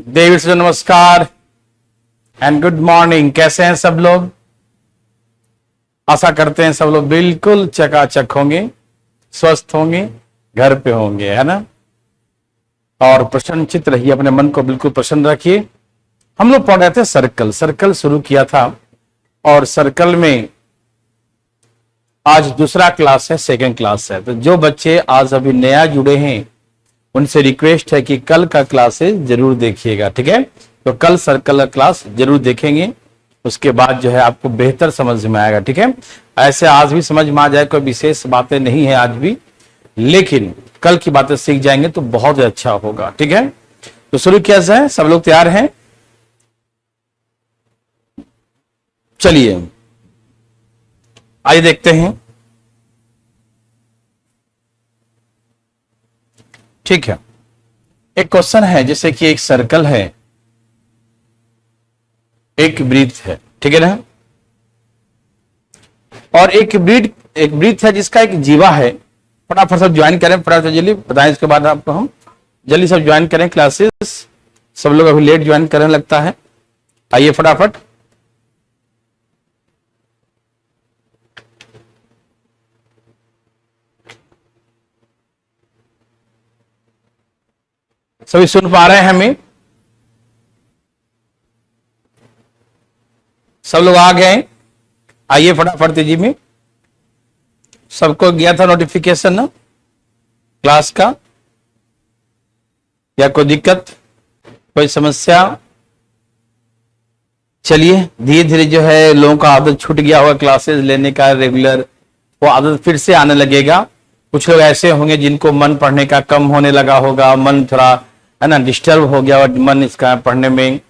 David से नमस्कार and good morning. कैसे हैं सब लोग? आशा करते हैं सब लोग बिल्कुल चकाचक होंगे, स्वस्थ होंगे, घर पे होंगे, है ना। और प्रसन्नचित्त रहिए, अपने मन को बिल्कुल प्रसन्न रखिए। हम लोग पढ़ रहे थे सर्कल शुरू किया था और सर्कल में आज दूसरा क्लास है, सेकंड क्लास है। तो जो बच्चे आज अभी नया जुड़े हैं उनसे रिक्वेस्ट है कि कल का क्लासेस जरूर देखिएगा, ठीक है। तो कल सर्कल का क्लास जरूर देखेंगे, उसके बाद जो है आपको बेहतर समझ में आएगा, ठीक है। ऐसे आज भी समझ में आ जाए, कोई विशेष बातें नहीं है आज भी, लेकिन कल की बातें सीख जाएंगे तो बहुत अच्छा होगा, ठीक है। तो शुरू किया जाए, सब लोग तैयार हैं? चलिए आइए देखते हैं। ठीक है, एक क्वेश्चन है, जैसे कि एक सर्कल है, एक वृत्त है, ठीक है ना, और एक वृत्त है जिसका एक जीवा है। फटाफट सब ज्वाइन करें, फटाफट जल्दी बताएं, इसके बाद आपको हम जल्दी सब ज्वाइन करें क्लासेस। सब लोग अभी लेट ज्वाइन करने लगता है, आइए फटाफट। सभी सुन पा रहे हैं हमें? सब लोग आ गए? आइए फटाफट तेजी में। सबको गया था नोटिफिकेशन ना क्लास का? या कोई दिक्कत, कोई समस्या? चलिए धीरे धीरे जो है लोगों का आदत छूट गया होगा क्लासेस लेने का रेगुलर, वो आदत फिर से आने लगेगा। कुछ लोग ऐसे होंगे जिनको मन पढ़ने का कम होने लगा होगा, मन थोड़ा है ना डिस्टर्ब हो गया, और मन इसका पढ़ने में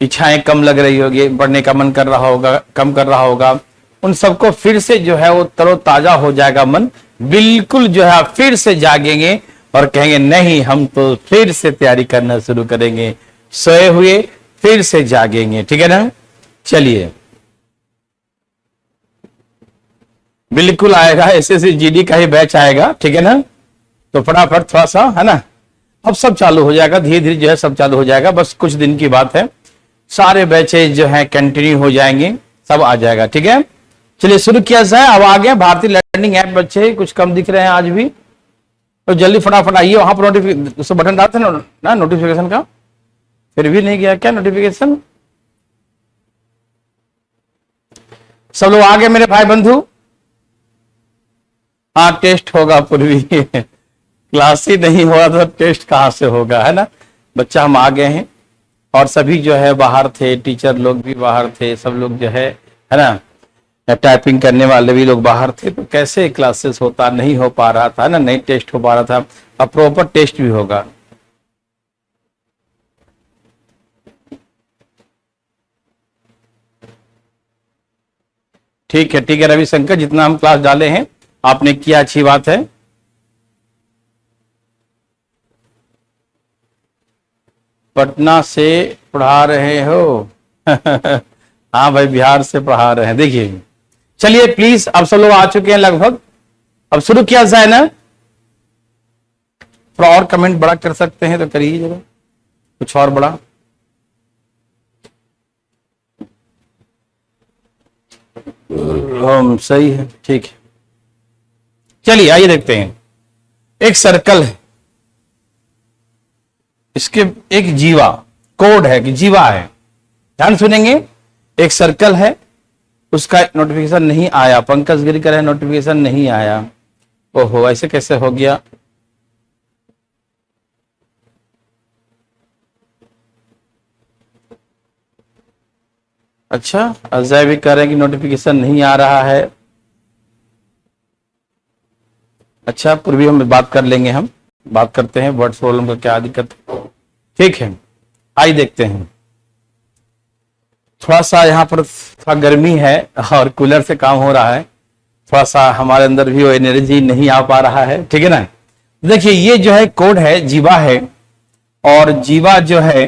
इच्छाएं कम लग रही होगी, पढ़ने का मन कर रहा होगा, कम कर रहा होगा। उन सबको फिर से जो है वो तरोताजा हो जाएगा मन, बिल्कुल जो है आप फिर से जागेंगे और कहेंगे नहीं हम तो फिर से तैयारी करना शुरू करेंगे, सोए हुए फिर से जागेंगे, ठीक है ना। चलिए बिल्कुल आएगा, एसएससी जीडी का ही बैच आएगा, ठीक है ना। तो फटाफट थोड़ा सा है ना, अब सब चालू हो जाएगा, धीरे धीरे जो है सब चालू हो जाएगा, बस कुछ दिन की बात है, सारे बैचेज जो है कंटिन्यू हो जाएंगे, सब आ जाएगा, ठीक है। चलिए शुरू किया जाए। अब आ गया भारतीय लर्निंग ऐप, बच्चे कुछ कम दिख रहे हैं आज भी, तो जल्दी फटाफट आइए। वहां पर नोटिफिकेशन बटन डालते ना नोटिफिकेशन का, फिर भी नहीं गया क्या नोटिफिकेशन? सब लोग आ गए मेरे भाई बंधु? हाँ टेस्ट होगा पूर्वी क्लास ही नहीं हुआ तो टेस्ट कहां से होगा, है ना। बच्चा हम आ गए हैं और सभी जो है बाहर थे, टीचर लोग भी बाहर थे, सब लोग जो है ना, टाइपिंग करने वाले भी लोग बाहर थे, तो कैसे क्लासेस होता नहीं हो पा रहा था ना, नहीं टेस्ट हो पा रहा था। अब प्रॉपर टेस्ट भी होगा। ठीक है ठीक है रविशंकर, जितना हम क्लास डाले हैं आपने किया, अच्छी बात है। पटना से पढ़ा रहे हो हाँ भाई बिहार से पढ़ा रहे हैं। देखिए चलिए प्लीज, अब सब लोग आ चुके हैं लगभग, अब शुरू किया जाए ना। थोड़ा और कमेंट बड़ा कर सकते हैं तो करिए जरा, कुछ और बड़ा। सही है, ठीक है। चलिए आइए देखते हैं। एक सर्कल है, इसके एक जीवा कोड है कि जीवा है, ध्यान सुनेंगे। एक सर्कल है, उसका नोटिफिकेशन नहीं आया, पंकज गिरी का नोटिफिकेशन नहीं आया। ओहो ऐसे कैसे हो गया? अच्छा अजय भी कह रहे हैं कि नोटिफिकेशन नहीं आ रहा है। अच्छा पूर्वी हम बात कर लेंगे, हम बात करते हैं वर्ड प्रॉब्लम का क्या दिक्कत, ठीक है। आइए देखते हैं। थोड़ा सा यहाँ पर थोड़ा गर्मी है और कूलर से काम हो रहा है, थोड़ा सा हमारे अंदर भी वो एनर्जी नहीं आ पा रहा है, ठीक है ना। देखिए ये जो है कोड है, जीवा है, और जीवा जो है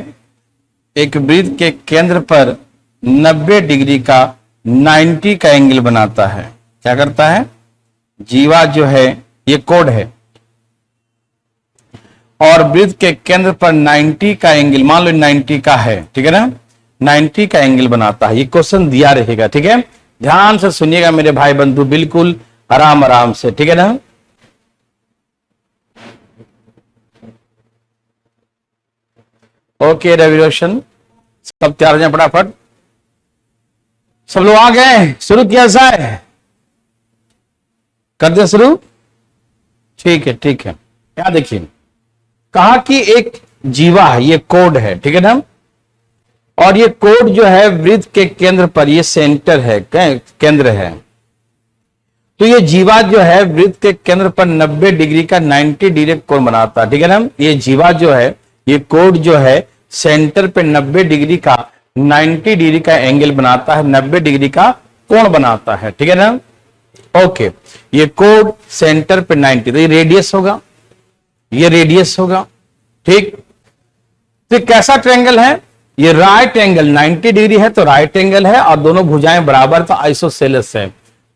एक वृत्त के केंद्र पर 90 डिग्री का 90 का एंगल बनाता है। क्या करता है? जीवा जो है ये कोड है, और वृत्त के केंद्र पर 90 का एंगल, मान लो 90 का है, ठीक है ना, 90 का एंगल बनाता है। ये क्वेश्चन दिया रहेगा, ठीक है, ध्यान से सुनिएगा मेरे भाई बंधु, बिल्कुल आराम आराम से, ठीक है ना। ओके रवि रोशन, सब तैयार हो जाए फटाफट, सब लोग आ गए, शुरू किया जाए, कर दे शुरू, ठीक है ठीक है। यहां देखिए कहा कि एक जीवा है, ये कोड है, ठीक है ना, और ये कोड जो है वृत्त के केंद्र पर, ये सेंटर है, केंद्र है। तो ये जीवा जो है वृत्त के केंद्र पर 90 डिग्री का 90 डिग्री कोण बनाता है, ठीक है ना। ये जीवा जो है, ये कोड जो है सेंटर पे 90 डिग्री का 90 डिग्री का एंगल बनाता है, 90 डिग्री का कोण बनाता है, ठीक है ना। ओके, ये कोड सेंटर पे 90, तो ये रेडियस होगा, ये रेडियस होगा, ठीक। तो कैसा ट्रायंगल है, ये राइट एंगल 90 डिग्री है, तो राइट एंगल है, और दोनों भुजाएं बराबर, तो आइसोसेलेस है।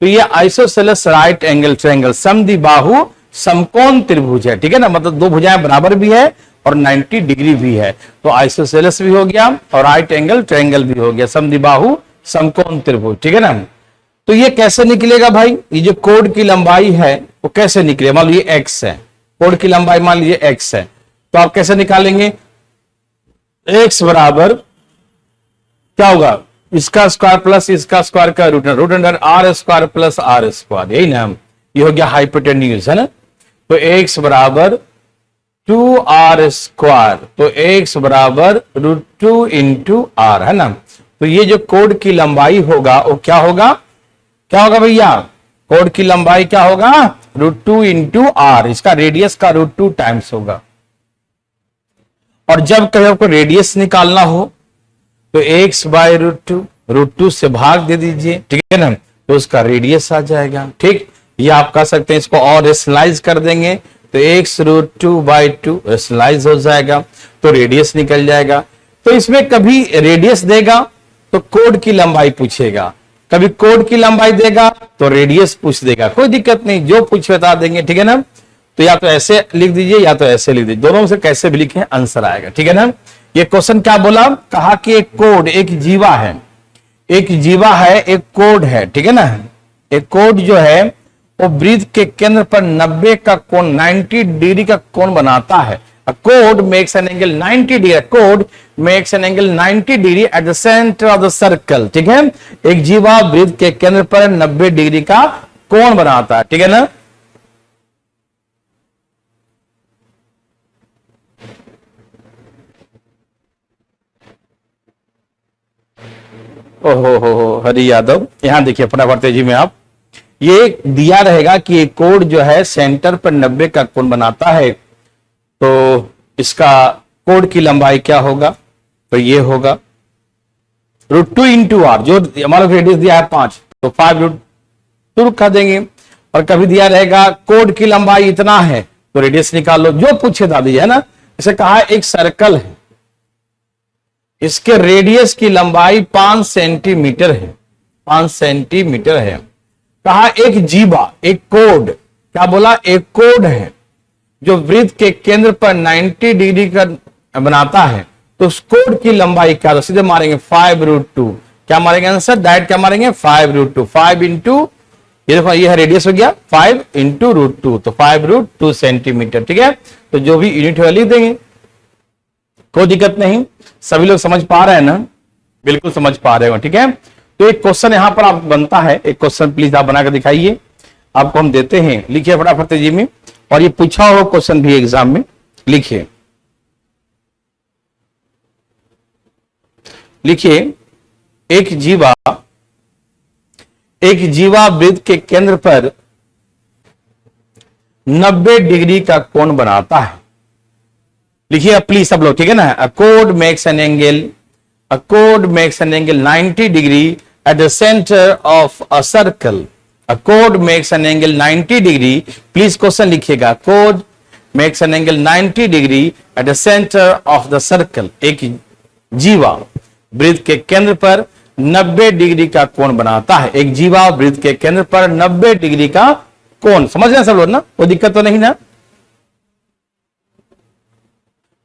तो ये आइसोसेलेस राइट एंगल ट्रायंगल, समद्विबाहु समकोण त्रिभुज है, ठीक है ना, मतलब दो भुजाएं बराबर भी है और 90 डिग्री भी है, तो आइसोसेलेस भी हो गया और राइट एंगल ट्रायंगल भी हो गया, समद्विबाहु समकोण त्रिभुज, ठीक है ना। तो ये कैसे निकलेगा भाई, ये जो कोड की लंबाई है वो कैसे निकले, मान लीजिए एक्स है, कोड की लंबाई मान लीजिए एक्स है, तो आप कैसे निकालेंगे, एक्स बराबर क्या होगा, इसका स्क्वायर प्लस इसका स्क्वायर का root under R square plus R square, यही ना, ये हो गया हाइपोटेन्यूज, है ना। तो एक्स बराबर 2r स्क्वायर, तो x बराबर √2 इंटू आर, है ना। तो ये जो कोड की लंबाई होगा वो क्या होगा, क्या होगा भैया, कोड की लंबाई क्या होगा, √2 इंटू आर, इसका रेडियस का √2 टाइम्स होगा। और जब कभी आपको रेडियस निकालना हो तो x बाय √2 से भाग दे दीजिए, ठीक है ना, तो उसका रेडियस आ जाएगा, ठीक। ये आप कह सकते हैं, इसको और रेशनलाइज कर देंगे तो x √2/2 रेशनलाइज हो जाएगा, तो रेडियस निकल जाएगा। तो इसमें कभी रेडियस देगा तो कोड की लंबाई पूछेगा, कभी कोड की लंबाई देगा तो रेडियस पूछ देगा, कोई दिक्कत नहीं, जो पूछ बता देंगे, ठीक है ना। तो या तो ऐसे लिख दीजिए या तो ऐसे लिख दीजिए, दोनों में से कैसे भी लिखे आंसर आएगा, ठीक है ना। ये क्वेश्चन क्या बोला, कहा कि एक कोड, एक जीवा है, एक जीवा है, एक कोड है, ठीक है ना। एक कोड जो है वो वृत्त के केंद्र पर 90 का कोण, 90 डिग्री का कोण बनाता है। A chord makes an angle 90 degree. A chord makes an angle 90 degree at the center of the circle. ठीक है, एक जीवा वृत्त के केंद्र पर 90 डिग्री का कोण बनाता है, ठीक है ना। ओहो हो हरि यादव, यहां देखिए फटाफट तेजी में आप, ये दिया रहेगा कि एक कोड जो है सेंटर पर 90 का कोण बनाता है, तो इसका कोड की लंबाई क्या होगा, तो ये होगा √2 इंटू आर, जो हमारा रेडियस दिया है 5, तो 5√2 रखा देंगे। और कभी दिया रहेगा कोड की लंबाई इतना है, तो रेडियस निकाल लो, जो पूछे दादी, है ना। इसे कहा एक सर्कल है, इसके रेडियस की लंबाई 5 सेंटीमीटर है, 5 सेंटीमीटर है। कहा एक जीवा, एक कोड, क्या बोला, एक कोड है जो वृत्त के केंद्र पर 90 डिग्री का बनाता है, तो उस कोड की लंबाई क्या, तो सीधे मारेंगे 5√2, क्या मारेंगे आंसर, डायरेक्ट क्या मारेंगे 5√2, 5 इंटू, ये देखो ये रेडियस हो गया 5 इंटू √2, तो 5√2 सेंटीमीटर, ठीक है। तो जो भी यूनिट है लिख देंगे, कोई दिक्कत नहीं, सभी लोग समझ पा रहे हैं ना, बिल्कुल समझ पा रहे हो, ठीक है। तो एक क्वेश्चन यहां पर आप बनता है, एक क्वेश्चन प्लीज आप बनाकर दिखाइए, आपको हम देते हैं, लिखिए फटाफट तेजी में, और ये पूछा हुआ क्वेश्चन भी एग्जाम में, लिखिए लिखिए एक जीवा वृत्त के केंद्र पर 90 डिग्री का कोण बनाता है, लिखिए प्लीज सब लोग, ठीक है ना। A code makes an angle 90 degree at the centre of a circle, A chord makes an angle 90 degree. Please question लिखिएगा, chord makes an angle 90 degree at the center of the circle. एक जीवा वृत्त के केंद्र पर 90 degree का कोण बनाता है, एक जीवा वृत्त के केंद्र पर 90 डिग्री का कोण, समझ रहे हैं सब लोग ना, कोई दिक्कत तो नहीं ना।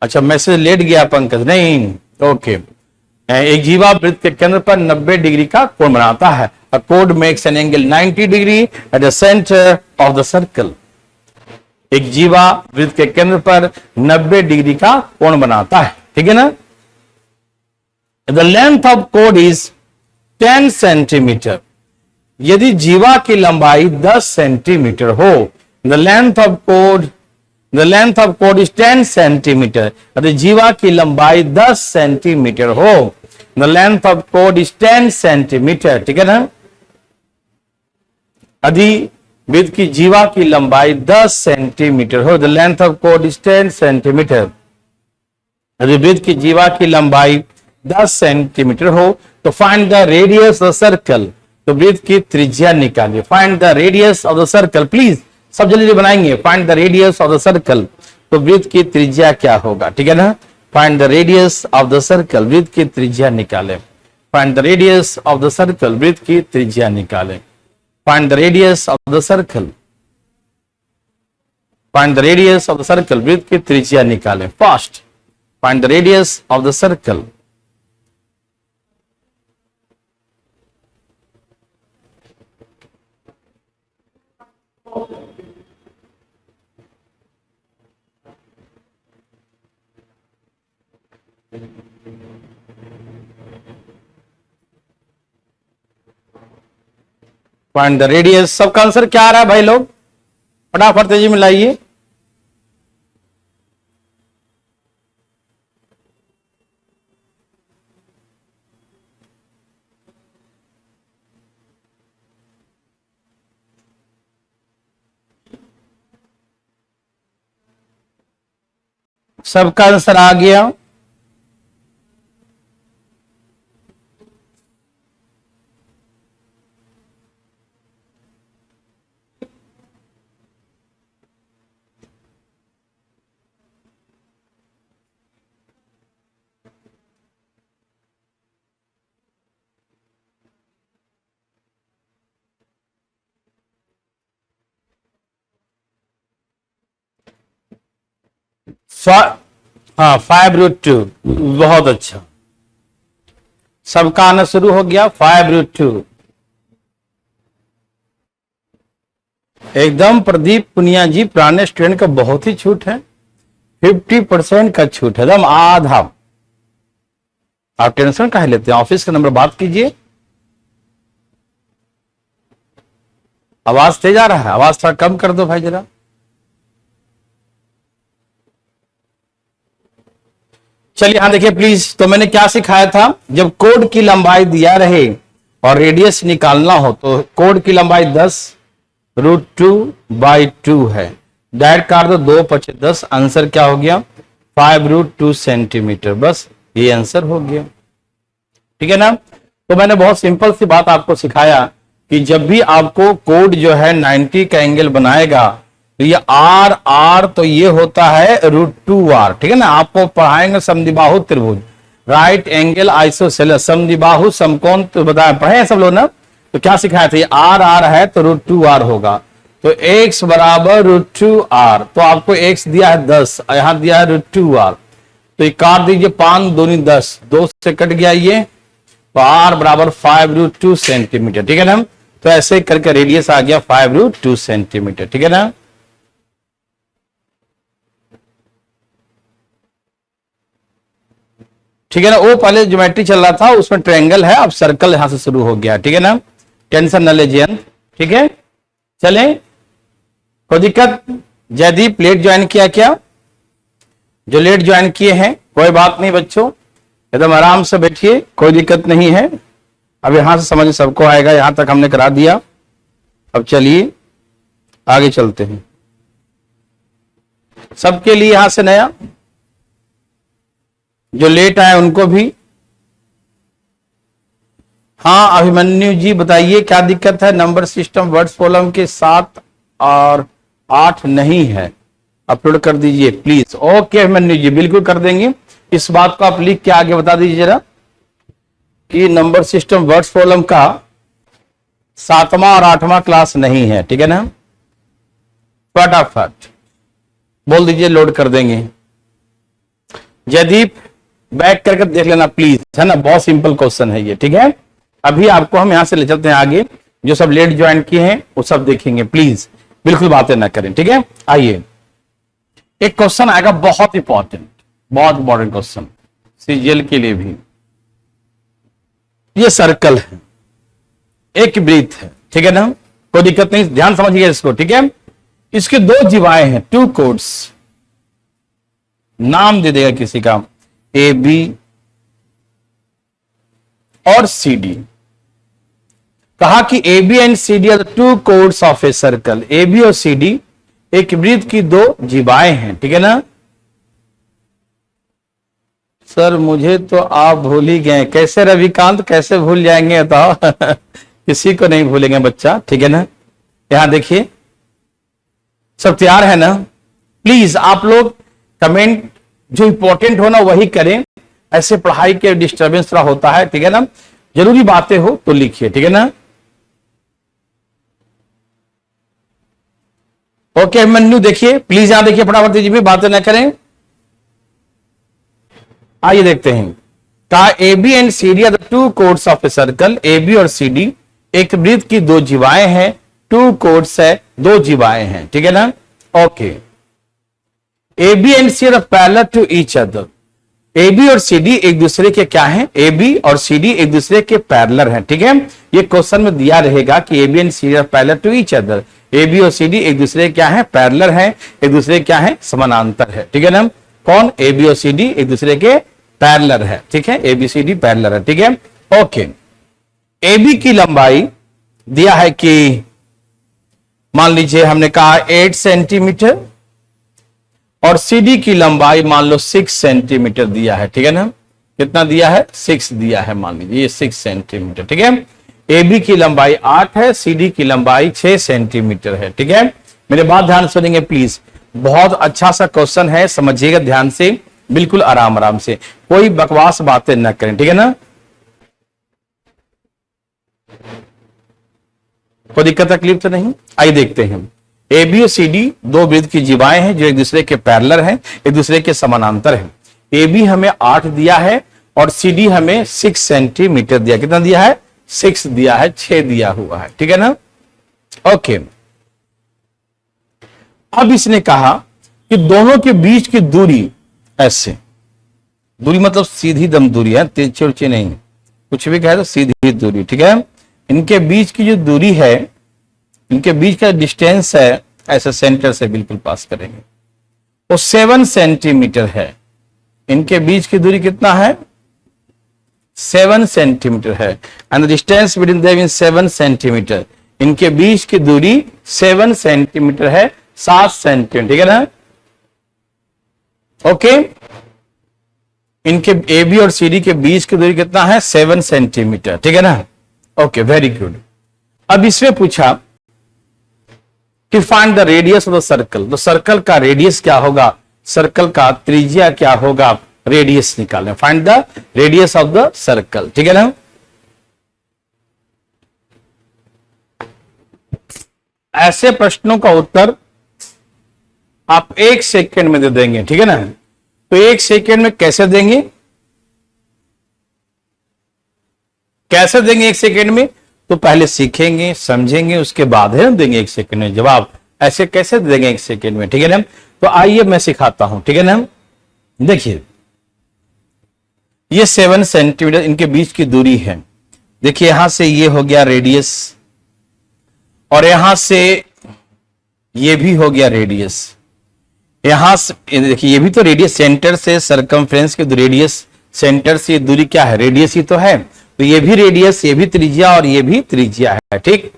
अच्छा, मैसेज लेट गया पंकज, नहीं, ओके। एक जीवा वृत्त के केंद्र पर 90 डिग्री का कोण बनाता है। A code makes an angle 90 degree at the centre of the circle. एक जीवा वृत्त के केंद्र पर 90 डिग्री का कोण बनाता है, ठीक है ना। The length of code is 10 centimetre. यदि जीवा की लंबाई 10 सेंटीमीटर हो, the length of code is 10 centimetre. यदि जीवा की लंबाई 10 सेंटीमीटर हो, the length of code is 10 centimetre, ठीक है ना। यदि वृत्त की जीवा की लंबाई 10 सेंटीमीटर हो, the length of code is 10 centimetre. यदि वृत्त की जीवा की लंबाई 10 सेंटीमीटर हो तो find the radius of circle. तो वृत्त की त्रिज्या निकालिए। Find the radius of the circle, please सब जल्दी बनाएंगे। Find the radius of the circle, तो वृत्त की त्रिज्या क्या होगा, ठीक है ना। Find the radius of the circle, वृत्त की त्रिज्या निकालें। Find the radius of the circle, वृत्त की त्रिज्या निकालें। Find the radius of the circle, find the radius of the circle, वृत्त की त्रिज्या निकालें fast. Find the radius of the circle. Find the radius. सबका आंसर क्या आ रहा है भाई लोग, फटाफट तेजी में लाइए। सबका आंसर आ गया। हाँ 5√2, बहुत अच्छा, सबका आना शुरू हो गया। 5√2 एकदम। प्रदीप पुनिया जी पुराने स्टूडेंट का बहुत ही छूट है, 50% का छूट है, एकदम आधा। आप टेंशन काहे लेते हैं, ऑफिस का नंबर बात कीजिए। आवाज तेज आ रहा है, आवाज थोड़ा कम कर दो भाई जरा। चलिए हाँ देखिए प्लीज, तो मैंने क्या सिखाया था, जब कोड की लंबाई दिया रहे और रेडियस निकालना हो तो कोड की लंबाई 10√2/2 है। डायरेक्ट काट दो, 2 × 10, आंसर क्या हो गया 5√2 सेंटीमीटर। बस ये आंसर हो गया, ठीक है ना। तो मैंने बहुत सिंपल सी बात आपको सिखाया कि जब भी आपको कोड जो है 90 का एंगल बनाएगा तो ये आर तो ये होता है √2r, ठीक है ना। आपको पढ़ाएंगे समद्विबाहु त्रिभुज, राइट एंगल आइसोसेलेस, समद्विबाहु समकोण, तो बताया पढ़े सब लोग ना। तो क्या सिखाया था, ये आर है तो √2r होगा। तो x बराबर √2r, तो आपको x दिया है 10, यहां दिया है √2r, तो ये काट दीजिए, 5 दूनी 10, 2 से कट गया ये, तो r बराबर 5√2 सेंटीमीटर, ठीक है ना। तो ऐसे करके रेडियस आ गया 5√2 सेंटीमीटर, ठीक है ना। ठीक है ना। वो पहले ज्योमेट्री चल रहा था, उसमें ट्रायंगल है, अब सर्कल यहां से शुरू हो गया, ठीक है ना। टेंशन न लीजिए, ठीक है। चलें, कोई दिक्कत। जयदीप लेट ज्वाइन किया क्या, जो लेट ज्वाइन किए हैं कोई बात नहीं बच्चों, एकदम आराम से बैठिए, कोई दिक्कत नहीं है। अब यहां से समझ सबको आएगा, यहां तक हमने करा दिया। अब चलिए आगे चलते हैं, सबके लिए यहां से नया, जो लेट आए उनको भी। हाँ अभिमन्यु जी बताइए क्या दिक्कत है, नंबर सिस्टम वर्ड्स कॉलम के 7 और 8 नहीं है, अपलोड कर दीजिए प्लीज। ओके अभिमन्यु जी बिल्कुल कर देंगे, इस बात को आप लिख के आगे बता दीजिए जरा कि नंबर सिस्टम वर्ड्स कॉलम का 7वां और 8वां क्लास नहीं है, ठीक है ना। फटाफट बोल दीजिए, लोड कर देंगे। जयदीप बैक करके देख लेना प्लीज, है ना, बहुत सिंपल क्वेश्चन है ये, ठीक है। अभी आपको हम यहां से ले चलते हैं आगे, जो सब लेट ज्वाइन किए हैं वो सब देखेंगे, प्लीज बिल्कुल बातें ना करें, ठीक है। आइए, एक क्वेश्चन आएगा बहुत इंपॉर्टेंट क्वेश्चन सीजीएल के लिए भी। ये सर्कल है, एक वृत्त है, ठीक है ना, कोई दिक्कत नहीं, ध्यान समझिए इसको, ठीक है। इसके दो जीवाएं हैं, टू कोड्स, नाम दे देगा किसी का ए बी और सी डी। कहा कि A B and C D are the two chords of a circle. A B और सी डी एक वृत्त की दो जीवाएं हैं, ठीक है ना। सर मुझे तो आप भूल ही गए, कैसे रविकांत, कैसे भूल जाएंगे बताओ किसी को नहीं भूलेंगे बच्चा, ठीक है ना। यहां देखिए, सब तैयार है ना। प्लीज आप लोग कमेंट जो इंपॉर्टेंट हो ना वही करें, ऐसे पढ़ाई के डिस्टर्बेंस थोड़ा होता है, ठीक है ना। जरूरी बातें हो तो लिखिए, ठीक है ना। ओके मन्नू देखिए, प्लीज यहां देखिए फटाफट जी में बातें ना करें। आइए देखते हैं, कहा A B and C D are the two chords of a circle. A B और सी डी एक वृत्त की दो जीवाएं हैं, टू कोड्स है, दो जीवाएं हैं, ठीक है ना। Okay, A B and C are parallel to each other. A B और सी डी एक दूसरे के क्या हैं, ए बी और सी डी एक दूसरे के पैरेलल हैं, ठीक है। ये क्वेश्चन में दिया रहेगा कि A B and C D are parallel to each other. A B और सी डी एक दूसरे क्या है, पैरेलल हैं, एक दूसरे क्या है, समानांतर है, ठीक है ना। कौन, ए बी और सी डी एक दूसरे के पैरेलल है, ठीक है, A B C D parallel है, ठीक है। ओके, ए बी की लंबाई दिया है कि मान लीजिए हमने कहा 8 सेंटीमीटर और सीडी की लंबाई मान लो 6 सेंटीमीटर दिया है, ठीक है ना। कितना दिया है, 6 दिया है, मान लीजिए ये 6 सेंटीमीटर, ठीक है। ए बी की लंबाई 8 है, सीडी की लंबाई 6 सेंटीमीटर है, ठीक है। मेरे बात ध्यान सुनेंगे प्लीज, बहुत अच्छा सा क्वेश्चन है, समझिएगा ध्यान से, बिल्कुल आराम आराम से, कोई बकवास बातें न करें, ठीक है ना। कोई दिक्कत तकलीफ तो नहीं। आइए देखते हैं, ए बी और सी डी दो वृत्त की जीवाएं हैं जो एक दूसरे के पैरेलल हैं, एक दूसरे के समानांतर हैं। ए बी हमें 8 दिया है और सी डी हमें 6 सेंटीमीटर दिया, कितना दिया है, 6 दिया है, 6 दिया हुआ है, ठीक है ना। ओके, अब इसने कहा कि दोनों के बीच की दूरी ऐसे, दूरी मतलब सीधी दम दूरी है, तिरछी उर्छी नहीं, कुछ भी कहे तो सीधी दूरी, ठीक है। इनके बीच की जो दूरी है, इनके बीच का डिस्टेंस है, ऐसे सेंटर से बिल्कुल पास करेंगे, वो 7 सेंटीमीटर है। इनके बीच की दूरी कितना है, 7 सेंटीमीटर है, and the distance between them is 7 centimetre. इनके बीच की दूरी 7 सेंटीमीटर है, 7 सेंटीमीटर, ठीक है ना। ओके, इनके ए बी और सी डी के बीच की दूरी कितना है, 7 सेंटीमीटर, ठीक है ना। Okay, very good. अब इसमें पूछा कि find the radius of the circle. तो सर्कल का रेडियस क्या होगा, सर्कल का त्रिज्या क्या होगा, रेडियस निकालें, find the radius of the circle, ठीक है ना। ऐसे प्रश्नों का उत्तर आप 1 सेकेंड में दे देंगे, ठीक है ना। तो 1 सेकेंड में कैसे देंगे, कैसे देंगे 1 सेकेंड में, तो पहले सीखेंगे, समझेंगे, उसके बाद है देंगे 1 सेकेंड में जवाब। ऐसे कैसे देंगे 1 सेकेंड में, ठीक है ना। तो आइए मैं सिखाता हूं, ठीक है ना। देखिए, ये 7 सेंटीमीटर इनके बीच की दूरी है। देखिए यहां से ये हो गया रेडियस, और यहां से ये भी हो गया रेडियस। यहां से देखिए, ये भी तो रेडियस, सेंटर से सरकमफ्रेंस की रेडियस, सेंटर से दूरी क्या है, रेडियस ही तो है। तो ये भी रेडियस, ये भी त्रिज्या और ये भी त्रिज्या है, ठीक।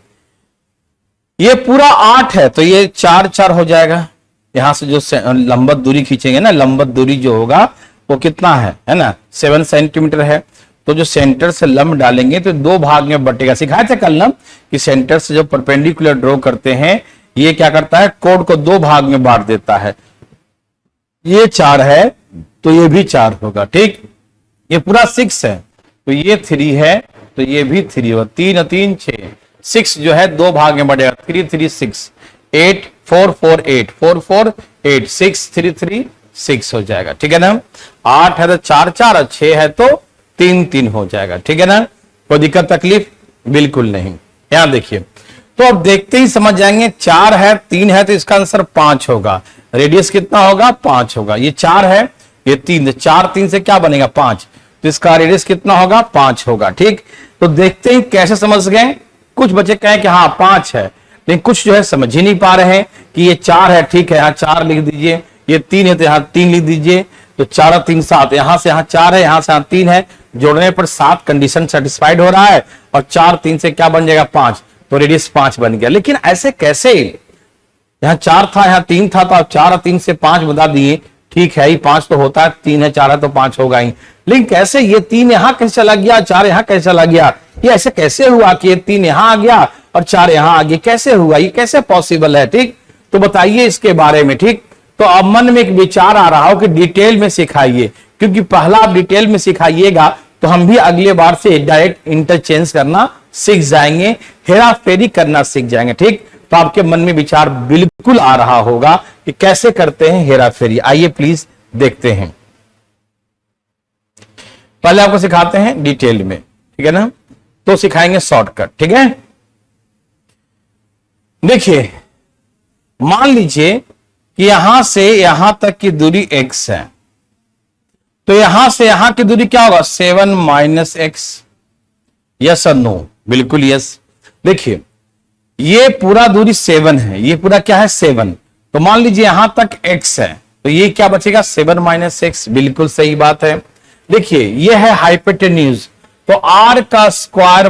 ये पूरा 8 है, तो ये 4 4 हो जाएगा। यहां से जो लंबत दूरी खींचेंगे ना, लंबत दूरी जो होगा वो कितना है ना, 7 सेंटीमीटर है। तो जो सेंटर से लंब डालेंगे तो 2 भाग में बटेगा। सिखाया था कल ना कि सेंटर से जो परपेंडिकुलर ड्रॉ करते हैं, ये क्या करता है, कोड को 2 भाग में बांट देता है। ये 4 है तो ये भी 4 होगा, ठीक। ये पूरा 6 है तो ये 3 है, तो ये भी 3 होगा, 3 और 3 6, 6 जो है 2 भाग में बढ़ेगा, 3 3 6, 8 4 4 8 4 4 8 6 3 3 6 हो जाएगा, ठीक है ना। 8 है तो 4 4 और 6 है तो 3 3 हो जाएगा, ठीक है ना। कोई दिक्कत तकलीफ बिल्कुल नहीं। यहां देखिए, तो अब देखते ही समझ जाएंगे, 4 है 3 है तो इसका आंसर 5 होगा। रेडियस कितना होगा? 5 होगा। ये 4 है, ये 3, 4 3 से क्या बनेगा? 5, तो इसका रेडियस कितना होगा? 5 होगा, ठीक। तो देखते ही कैसे समझ गए? कुछ बच्चे कहें कि हाँ 5 है, लेकिन कुछ जो है समझ ही नहीं पा रहे हैं कि ये 4 है, ठीक है, यहाँ 4 लिख दीजिए, ये 3 है तो यहाँ 3 लिख दीजिए, तो 4 और 3 7, यहां से यहाँ 4 है, यहां से यहाँ 3 है, जोड़ने पर 7 कंडीशन सेटिस्फाइड हो रहा है, और 4 3 से क्या बन जाएगा? 5, तो रेडियस 5 बन गया। लेकिन ऐसे कैसे? यहाँ 4 था, यहाँ 3 था, तो आप 4 और 3 से 5 बता दिए, ठीक है, 5 तो होता है, 3 है 4 है तो 5 होगा ही। लेकिन कैसे ये 3 यहां कैसे चला गया, 4 यहां कैसे चला गया? ये ऐसे कैसे हुआ कि ये 3 यहां आ गया और 4 यहां आ गया? कैसे हुआ? ये कैसे पॉसिबल है? ठीक, तो बताइए इसके बारे में। ठीक, तो अब मन में एक विचार आ रहा हो कि डिटेल में सिखाइए, क्योंकि पहला आप डिटेल में सिखाइएगा तो हम भी अगले बार से डायरेक्ट इंटरचेंज करना सीख जाएंगे, हेरा फेरी करना सीख जाएंगे। ठीक, तो आपके मन में विचार बिल्कुल आ रहा होगा कि कैसे करते हैं हेरा फेरी। आइए प्लीज देखते हैं। पहले आपको सिखाते हैं डिटेल में, ठीक है ना, तो सिखाएंगे शॉर्टकट, ठीक है। देखिए, मान लीजिए कि यहां से यहां तक की दूरी x है, तो यहां से यहां की दूरी क्या होगा? 7 माइनस एक्स। यस और नो? बिल्कुल यस। देखिए, ये पूरा दूरी 7 है, ये पूरा क्या है? 7। तो मान लीजिए यहां तक x है, तो ये क्या बचेगा? 7 माइनस एक्स। बिल्कुल सही बात है। देखिए, ये है हाइपोटेन्यूज, तो r का स्क्वायर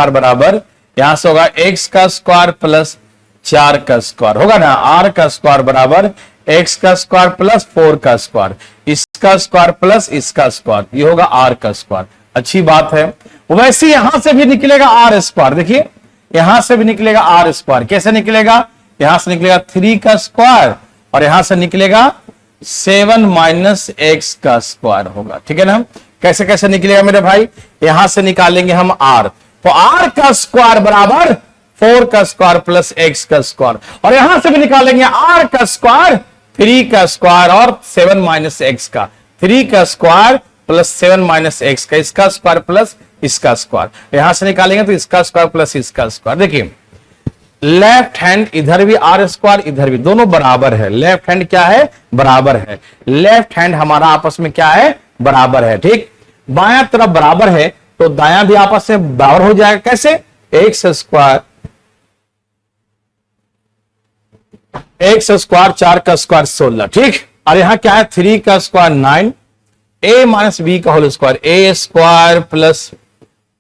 बराबर यहां से होगा x का स्क्वायर प्लस 4 का स्क्वायर, होगा ना। r का स्क्वायर बराबर x का स्क्वायर प्लस 4 का स्क्वायर, इसका स्क्वायर प्लस इसका स्क्वायर, ये होगा r का स्क्वायर। अच्छी बात है। वैसे यहां से भी निकलेगा r स्क्वायर। देखिए, यहां से भी निकलेगा r स्क्वायर। कैसे निकलेगा? यहां से निकलेगा 3 का स्क्वायर और यहां से निकलेगा 7 माइनस एक्स का स्क्वायर होगा, ठीक है ना। कैसे कैसे निकलेगा मेरे भाई? यहां से निकालेंगे हम r, तो r का स्क्वायर बराबर 4 का स्क्वायर प्लस x का स्क्वायर, और यहां से भी निकालेंगे r का स्क्वायर 3 का स्क्वायर और 7 माइनस एक्स का, 3 का स्क्वायर प्लस 7 माइनस एक्स का, इसका स्क्वायर प्लस इसका स्क्वायर। यहां से निकालेंगे तो इसका स्क्वायर प्लस इसका स्क्वायर। देखिए, लेफ्ट हैंड इधर भी r स्क्वायर, इधर भी, दोनों बराबर है। लेफ्ट हैंड क्या है? बराबर है। लेफ्ट हैंड हमारा आपस में क्या है? बराबर है। ठीक, बायां तरफ बराबर है तो दायां भी आपस में बराबर हो जाएगा। कैसे? एक्स स्क्वायर 4 का स्क्वायर 16, ठीक। और यहां क्या है? 3 का स्क्वायर 9, a माइनस बी का whole square, a square plus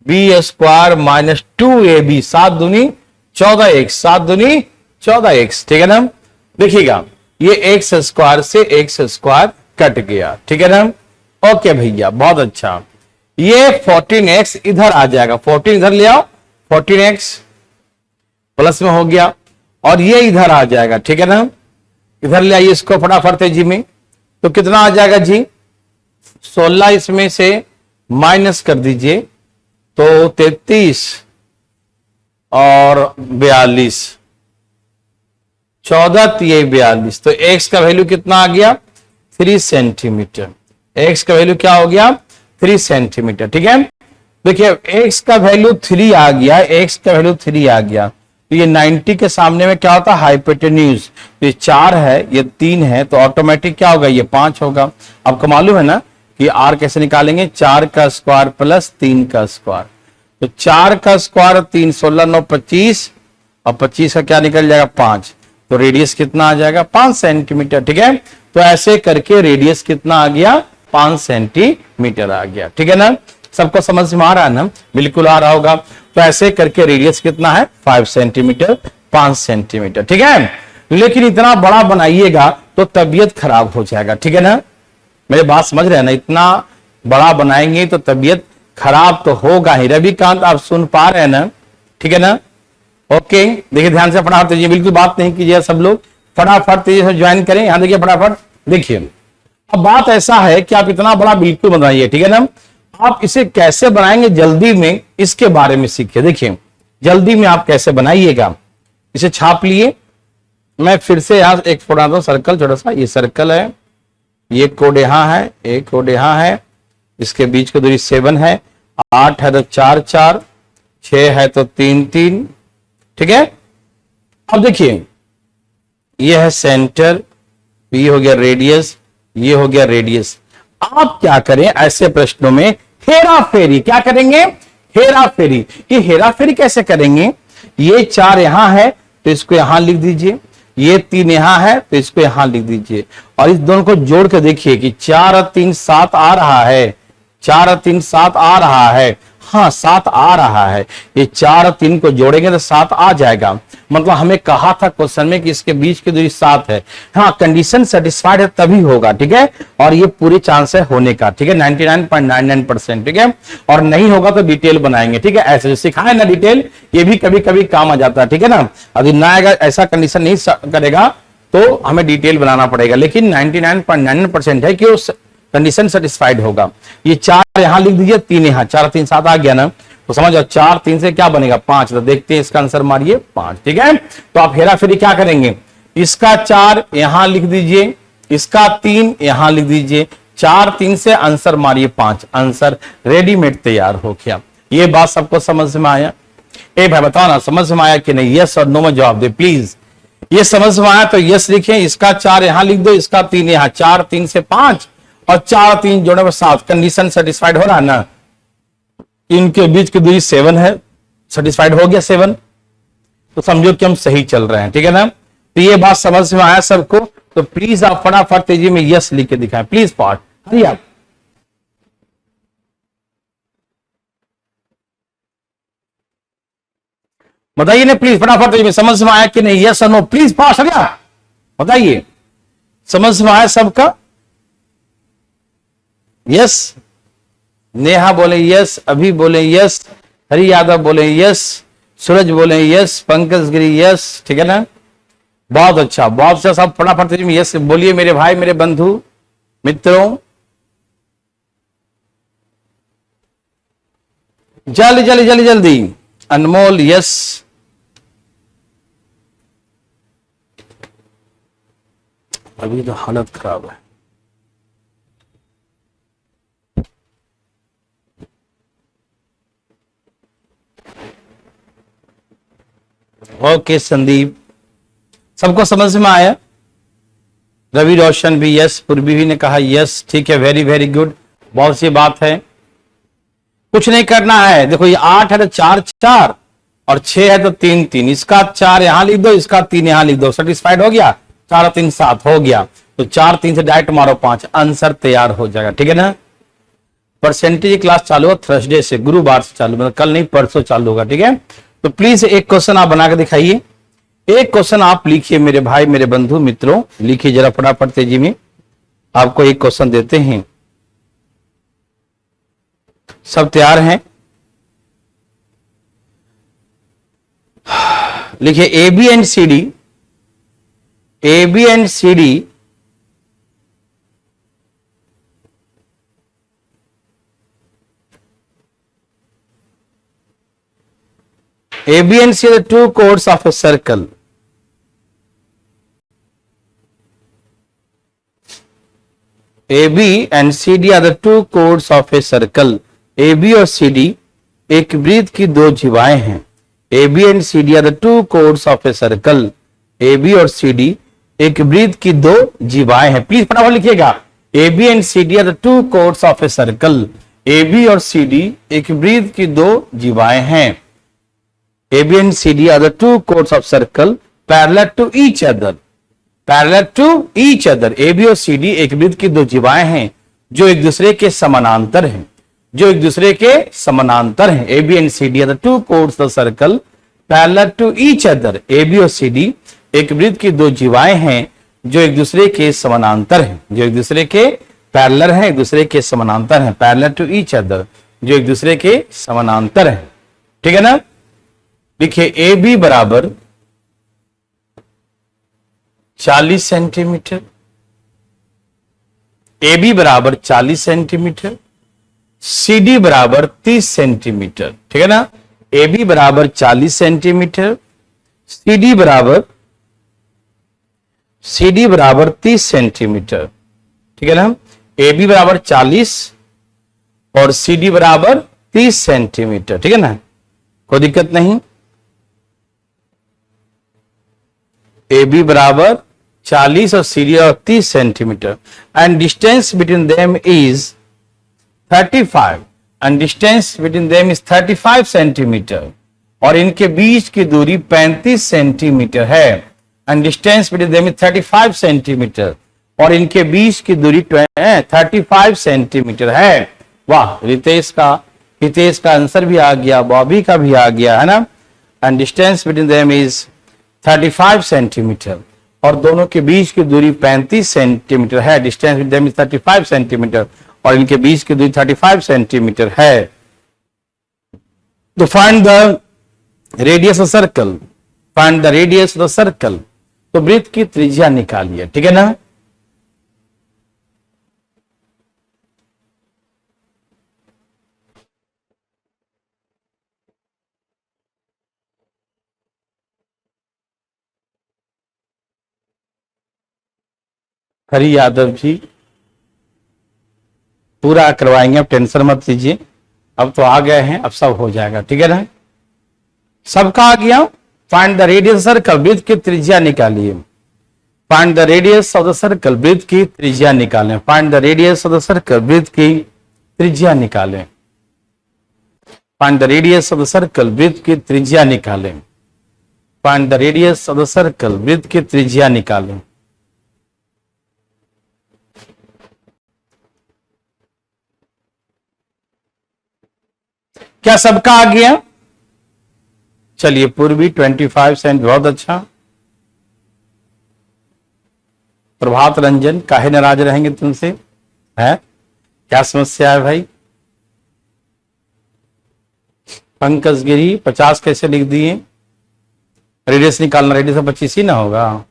B square minus 2ab, 7 दूनी 14x, 7 दूनी 14x, ठीक है ना। देखिएगा, ये एक्स स्क्वायर से एक्स स्क्वायर कट गया, ठीक है ना। ओके भैया, बहुत अच्छा। ये 14x इधर आ जाएगा, 14 इधर ले आओ, 14x प्लस में हो गया, और ये इधर आ जाएगा, ठीक है ना। इधर ले आइए इसको फटाफट तेजी में, तो कितना आ जाएगा जी? 16 इसमें से माइनस कर दीजिए तो 33 और 42, 14 3 42, तो x का वैल्यू कितना आ गया? 3 सेंटीमीटर। x का वैल्यू क्या हो गया? 3 सेंटीमीटर, ठीक है। देखिए, x का वैल्यू 3 आ गया, x का वैल्यू 3 आ गया, तो ये 90 के सामने में क्या होता है? हाइपोटेन्यूज। ये 4 है, ये 3 है, तो ऑटोमेटिक क्या होगा? ये 5 होगा। आपको मालूम है ना कि r कैसे निकालेंगे? 4 का स्क्वायर प्लस 3 का स्क्वायर, तो 4 का स्क्वायर 3, 16 9 25, और 25 का क्या निकल जाएगा? 5, तो रेडियस कितना आ जाएगा? 5 सेंटीमीटर, ठीक है। तो ऐसे करके रेडियस कितना आ गया? 5 सेंटीमीटर आ गया, ठीक है ना। सबको समझ में आ रहा है ना? बिल्कुल आ रहा होगा। तो ऐसे करके रेडियस कितना है? 5 सेंटीमीटर, 5 सेंटीमीटर, ठीक है। लेकिन इतना बड़ा बनाइएगा तो तबीयत खराब हो जाएगा, ठीक है ना। मेरे बात समझ रहे हैं ना? इतना बड़ा बनाएंगे तो तबीयत खराब तो होगा ही। रविकांत, आप सुन पा रहे हैं ना? ठीक है ना। ओके, देखिए ध्यान से, फटाफट तेजी, बिल्कुल बात नहीं कीजिए सब लोग, फटाफट तेजी से ज्वाइन करें। यहां देखिए फटाफट। देखिए, अब बात ऐसा है कि आप इतना बड़ा बिल्कुल बनाइए, ठीक है ना। आप इसे कैसे बनाएंगे जल्दी में, इसके बारे में सीखिए। देखिए, जल्दी में आप कैसे बनाइएगा, इसे छाप लिए, मैं फिर से यहां एक बनाता हूं सर्कल, छोटा सा ये सर्कल है, ये कोड यहां है, एक कोड यहां है, इसके बीच की दूरी 7 है, 8 है तो 4 4, 6 है तो 3 3, ठीक है। अब देखिए ये है सेंटर, ये हो गया रेडियस, ये हो गया रेडियस। आप क्या करें ऐसे प्रश्नों में, हेरा फेरी क्या करेंगे, हेरा फेरी। ये हेरा फेरी कैसे करेंगे, ये 4 यहां है तो इसको यहां लिख दीजिए, ये 3 यहां है तो इसको यहां लिख दीजिए, और इस दोनों को जोड़ के देखिए कि 4 और 3 7 आ रहा है, 4 और 3 7 आ रहा है, हाँ 7 आ रहा है। ये 4 और 3 को जोड़ेंगे तो 7 आ जाएगा। मतलब हमें कहा था क्वेश्चन में कि इसके बीच की दूरी 7 है, हाँ कंडीशन सेटिस्फाइड है तभी होगा, ठीक है। और ये पूरी चांस है होने का, ठीक है, 99.99%, ठीक है। और नहीं होगा तो डिटेल बनाएंगे, ठीक है। ऐसे जो सिखाए ना डिटेल, ये भी कभी कभी काम आ जाता है, ठीक है ना। अभी ना आएगा, ऐसा कंडीशन नहीं करेगा तो हमें डिटेल बनाना पड़ेगा, लेकिन 99.99% है कि उस कंडीशन सेटिस्फाइड होगा। ये 4 यहां लिख दीजिए, 3 यहां, 4 3 7 आ गया ना, तो समझ जाओ 4 3 से क्या बनेगा 5। तो देखते हैं इसका आंसर मारिए 5, ठीक है। तो आप हेरा फेरी क्या करेंगे, इसका 4 यहां लिख दीजिए, इसका 3 यहां लिख दीजिए, 4 3 से आंसर मारिए 5, आंसर रेडीमेड तैयार हो गया। ये बात सबको समझ में आया? ए भाई बताओ ना समझ में आया कि नहीं, यस और नो में जवाब दे प्लीज। ये समझ में आया तो यस लिखें, इसका 4 यहां लिख दो, इसका 3 यहां, 4 3 से 5 और 4 3 जोड़े में 7, कंडीशन सेटिस्फाइड हो रहा है ना। इनके बीच की दूरी 7 है, सेटिस्फाइड हो गया 7, तो समझो कि हम सही चल रहे हैं, ठीक है ना। तो ये बात समझ में आया सबको? तो प्लीज आप फटाफट तेजी में यस लिख के दिखाएं प्लीज, पार्ट हरी आप। बताइए ना प्लीज फटाफट तेजी में, समझ में आया कि नहीं, यस और नो प्लीज पास हरिया बताइए, समझ में आया सबका? यस, नेहा बोले यस, अभी बोले यस, हरि यादव बोले यस, सूरज बोले यस, पंकज गिरी यस, ठीक है ना। बहुत अच्छा, बहुत अच्छा, सब फटाफट तेजी में यस बोलिए मेरे भाई, मेरे बंधु मित्रों, जल्दी जल्दी जल्दी जल्दी। अनमोल यस, अभी तो हालत खराब है। ओके संदीप, सबको समझ में आया? रवि रोशन भी यस, पूर्वी भी ने कहा यस, ठीक है, वेरी वेरी गुड, बहुत सी बात है। कुछ नहीं करना है, देखो ये 8 है तो 4 4 और 6 है तो 3 3, इसका 4 यहां लिख दो, इसका 3 यहां लिख दो, सेटिस्फाइड हो गया, 4 3 7 हो गया, तो 4 3 से डायरेक्ट मारो 5, आंसर तैयार हो जाएगा, ठीक है ना। परसेंटेज क्लास चालू हो थर्सडे से, गुरुवार से चालू, मतलब कल नहीं परसों चालू होगा, ठीक है। तो प्लीज एक क्वेश्चन आप बना के दिखाइए, एक क्वेश्चन आप लिखिए मेरे भाई मेरे बंधु मित्रों, लिखिए जरा फटाफट तेजी में। आपको एक क्वेश्चन देते हैं, सब तैयार हैं? लिखिए A B and C D, A B and C D A, B and C are the two chords of a circle. A, B and C, D are the two chords of a circle. A, B और C, D एक वृत्त की दो जीवाएं हैं। A, B and C, D are the two chords of a circle. A, B और C, D एक वृत्त की दो जीवाएं हैं। प्लीज फटाफट लिखिएगा। A, B and C, D are the two chords of a circle. A, B और C, D एक वृत्त की दो जीवाएं हैं। A, B and C, D are the two chords of circle parallel to each other. Parallel to each other. A, B और C, D एक वृत्त की दो जीवाएं हैं जो एक दूसरे के समानांतर हैं, जो एक दूसरे के समानांतर हैं। A, B and C, D are the two chords of the circle parallel to each other. A, B और C, D एक वृत्त की दो जीवाएं हैं जो एक दूसरे के समानांतर हैं, जो एक दूसरे के पैरेलल हैं, एक दूसरे के समानांतर हैं। पैरेलल टू ईच अदर, जो एक दूसरे के समानांतर हैं। ठीक है ना। देखिए ए बी बराबर 40 सेंटीमीटर, ए बी बराबर 40 सेंटीमीटर, सी डी बराबर 30 सेंटीमीटर। ठीक है ना। ए बी बराबर 40 सेंटीमीटर, सी डी बराबर सी डी बराबर 30 सेंटीमीटर, ठीक है ना। ए बी बराबर 40 और सी डी बराबर 30 सेंटीमीटर, ठीक है ना, कोई दिक्कत नहीं। ए बी बराबर 40 और सी डी बराबर 30 centimetre and distance between them is 35 and distance between them is 35 centimetre और इनके बीच की दूरी 35 सेंटीमीटर है and distance between them is 35 centimetre और इनके बीच की दूरी 35 सेंटीमीटर है। वाह, हितेश का आंसर भी आ गया, बॉबी का भी आ गया, है ना। And distance between them is 35 centimetre और दोनों के बीच की दूरी 35 सेंटीमीटर है, distance between them is 35 centimetre और इनके बीच की दूरी 35 सेंटीमीटर है। तो find the radius of circle, find the radius of the circle, तो वृत्त की त्रिज्या निकालिए, ठीक है ना। हरि यादव जी पूरा करवाएंगे, अब टेंशन मत लीजिए, अब तो आ गए हैं, अब सब हो जाएगा, ठीक है ना। सबका आ गया। फाइंड द रेडियस सर्कल, वृत्त की त्रिज्या निकालिए। Find the radius of the circle, वृत्त की त्रिज्या निकालें। Find the radius of the circle, वृत्त की त्रिज्या निकालें। Find the radius of the circle, वृत्त की त्रिज्या निकालें। Find the radius of the circle, वृत्त की त्रिज्या निकालें। क्या सबका आ गया? चलिए, पूर्वी 25 सेंट, बहुत अच्छा। प्रभात रंजन, काहे नाराज रहेंगे तुमसे, है क्या समस्या है भाई? पंकज गिरी 50 कैसे लिख दिए? रेडियस निकालना, रेडियस 25 ही ना होगा।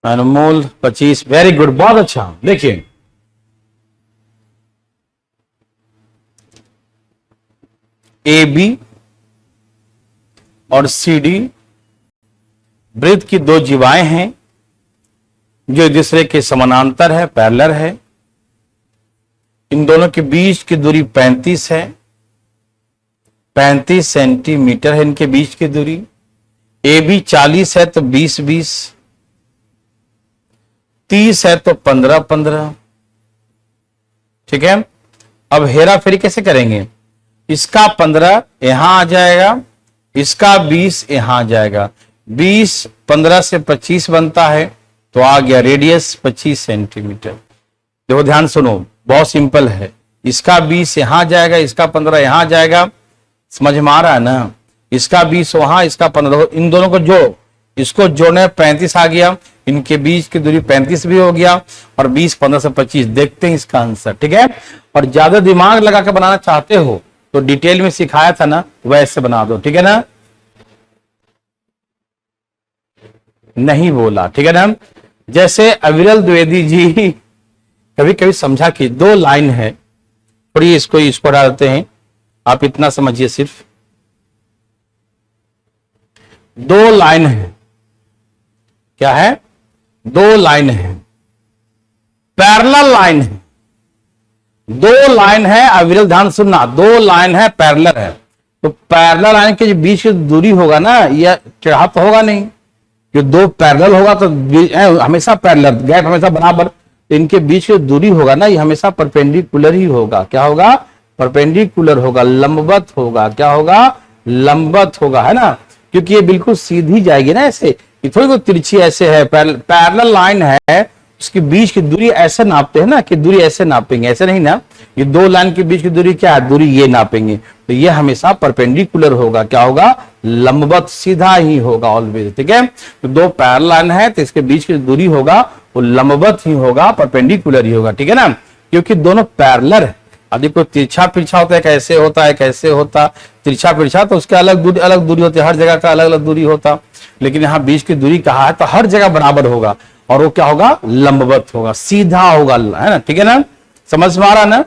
अनमोल 25, वेरी गुड, बहुत अच्छा। देखिए, ए बी और सी डी वृत्त की दो जीवाएं हैं जो एक दूसरे के समानांतर है, पैरेलल है। इन दोनों के बीच की दूरी 35 है, 35 सेंटीमीटर है इनके बीच की दूरी। ए बी 40 है तो 20-20, 30 है तो 15-15, ठीक है। अब हेरा फेरी कैसे करेंगे? इसका 15 यहां आ जाएगा, इसका 20 यहां आ जाएगा। 20 15 से 25 बनता है, तो आ गया रेडियस 25 सेंटीमीटर। देखो ध्यान सुनो, बहुत सिंपल है। इसका 20 यहां जाएगा, इसका 15 यहां जाएगा, समझ में आ रहा है ना। इसका 20 वहां, इसका 15, इन दोनों को जो इसको जोड़ने 35 आ गया, इनके बीच की दूरी 35 भी हो गया और 20 15 से 25। देखते हैं इसका आंसर, ठीक है। और ज्यादा दिमाग लगा के बनाना चाहते हो तो डिटेल में सिखाया था ना, वैसे बना दो, ठीक है ना। नहीं बोला, ठीक है ना। जैसे अविरल द्विवेदी जी कभी कभी समझा कि दो लाइन है, थोड़ी इसको डालते हैं, आप इतना समझिए, सिर्फ दो लाइन है। क्या है? दो लाइन है, पैरेलल लाइन है। दो लाइन है, अविरल ध्यान सुनना, दो लाइन है, पैरेलल है। तो पैरेलल लाइन के बीच की दूरी होगा ना, यह चढ़ाव तो होगा नहीं। जो दो पैरेलल होगा तो हमेशा पैरेलल, गैप हमेशा बराबर, इनके बीच की दूरी होगा ना, ये हमेशा परपेंडिकुलर ही होगा। क्या होगा? परपेंडिकुलर होगा, लंबवत होगा। क्या होगा? लंबवत होगा, है ना, क्योंकि ये बिल्कुल सीधी जाएगी ना ऐसे, ये थोड़ी कोई तिरछी ऐसे है। पैरेलल लाइन है, उसके बीच की दूरी ऐसे नापते हैं ना, कि दूरी ऐसे नापेंगे, ऐसे नहीं ना। ये दो लाइन के बीच की दूरी क्या है? दूरी ये नापेंगे, तो ये हमेशा परपेंडिकुलर होगा। क्या होगा? लंबवत, सीधा ही होगा ऑलवेज, ठीक है। तो दो पैरेलल लाइन है तो इसके बीच की दूरी होगा वो लंबवत ही होगा, परपेंडिकुलर ही होगा, ठीक है ना, क्योंकि दोनों पैरेलल है। यदि कोई तिरछा पिरछा होता है, कैसे होता है, कैसे होता तिरछा पिरछा, तो उसके अलग दूरी होती है, हर जगह का अलग अलग दूरी होता। लेकिन यहाँ बीच की दूरी कहा है तो हर जगह बराबर होगा, और वो क्या होगा, लंबवत होगा, सीधा होगा, है ना, ठीक है ना, समझ में आ रहा ना।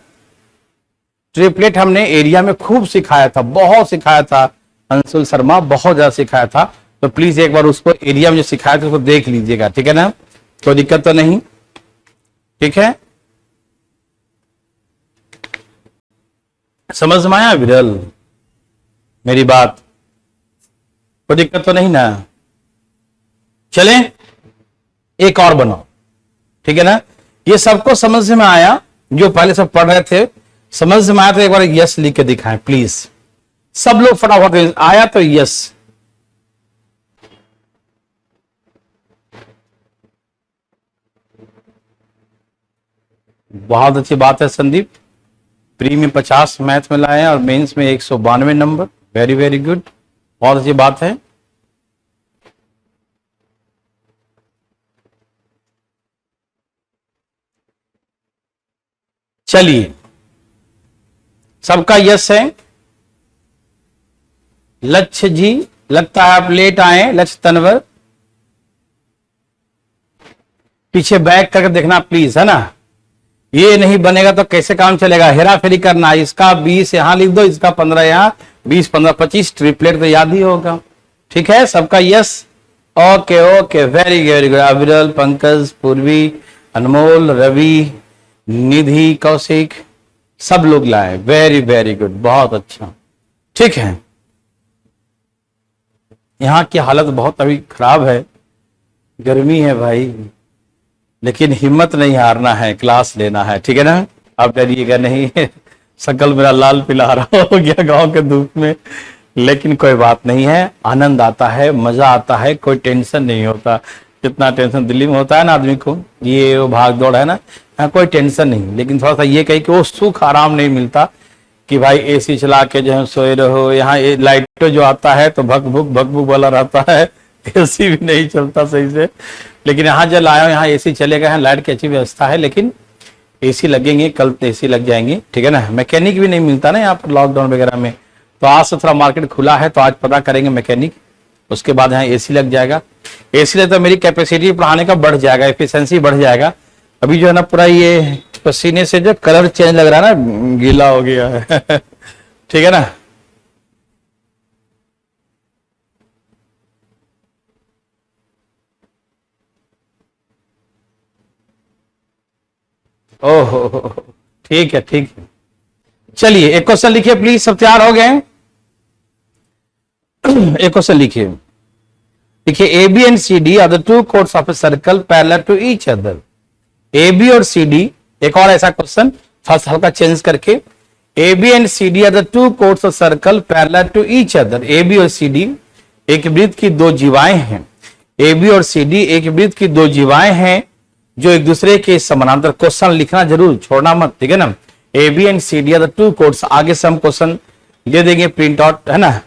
ट्रिपलेट हमने एरिया में खूब सिखाया था, बहुत सिखाया था, अंशुल शर्मा बहुत ज्यादा सिखाया था। तो प्लीज एक बार उसको एरिया में जो सिखाया था उसको देख लीजिएगा, ठीक है ना, कोई दिक्कत तो नहीं, ठीक है, समझ में आया विरल मेरी बात, कोई दिक्कत तो नहीं ना। चले एक और बनाओ, ठीक है ना। ये सबको समझ में आया, जो पहले सब पढ़ रहे थे समझ में आया तो एक बार यस लिख के दिखाएं प्लीज, सब लोग फटाफट, आया तो यस। बहुत अच्छी बात है संदीप, प्री में 50 मैथ में लाए और मेंस में 192 नंबर, वेरी वेरी गुड, बहुत अच्छी बात है। चलिए सबका यस है। लक्ष्य जी, लगता है आप लेट आए, लक्ष्य तनवर, पीछे बैक करके देखना प्लीज, है ना, ये नहीं बनेगा तो कैसे काम चलेगा, हेरा फेरी करना, इसका 20 यहां लिख दो, इसका 15 यहां, 20 15 25, ट्रिपलेट तो याद ही होगा, ठीक है, सबका yes, okay okay, very very good. अविरल, पंकज, पूर्वी, अनमोल, रवि, निधि, कौशिक, सब लोग लाए, वेरी वेरी गुड, बहुत अच्छा, ठीक है। यहाँ की हालत बहुत अभी खराब है, गर्मी है भाई, लेकिन हिम्मत नहीं हारना है, क्लास लेना है, ठीक है ना, आप डरिएगा नहीं। शकल मेरा लाल पिला रहा हो गया गांव के धूप में, लेकिन कोई बात नहीं है, आनंद आता है, मजा आता है, कोई टेंशन नहीं होता, जितना टेंशन दिल्ली में होता है ना आदमी को, ये वो भाग दौड़ है ना, यहाँ कोई टेंशन नहीं, लेकिन थोड़ा सा ये कही कि वो सुख आराम नहीं मिलता कि भाई एसी चला के जो है सोए रहो, यहाँ लाइट जो आता है तो भक भुक वाला रहता है, एसी भी नहीं चलता सही से। लेकिन यहाँ जब आया, यहाँ एसी चलेगा, यहाँ लाइट की अच्छी व्यवस्था है, लेकिन एसी लगेंगे, कल तो एसी लग जाएंगे, ठीक है ना, मैकेनिक भी नहीं मिलता ना यहाँ पर लॉकडाउन वगैरह में, तो आज से थोड़ा मार्केट खुला है, तो आज पता करेंगे मैकेनिक, उसके बाद यहाँ एसी लग जाएगा। एसी लगे तो मेरी कैपेसिटी पढ़ाने का बढ़ जाएगा, एफिशिएंसी बढ़ जाएगा। अभी जो है ना पूरा ये पसीने से जो कलर चेंज लग रहा है ना, गीला हो गया है। ठीक है ना, ओहो ठीक है ठीक है। चलिए एक क्वेश्चन लिखिए प्लीज, सब तैयार हो गए? एक क्वेश्चन लिखिए, देखिए A B and C D are the two chords of a circle parallel to each other. A B और सी डी, एक और ऐसा क्वेश्चन फर्स्ट हल्का चेंज करके, A B and C D are the two chords of circle parallel to each other. A B और C D एक वृत्त की दो जीवाएं हैं, ए बी और सी डी एक वृत्त की दो जीवाएं हैं जो एक दूसरे के समानांतर। क्वेश्चन लिखना जरूर, छोड़ना मत, ठीक है ना। A B and C D are the two chords, आगे से हम क्वेश्चन दे देंगे प्रिंट आउट, है ना,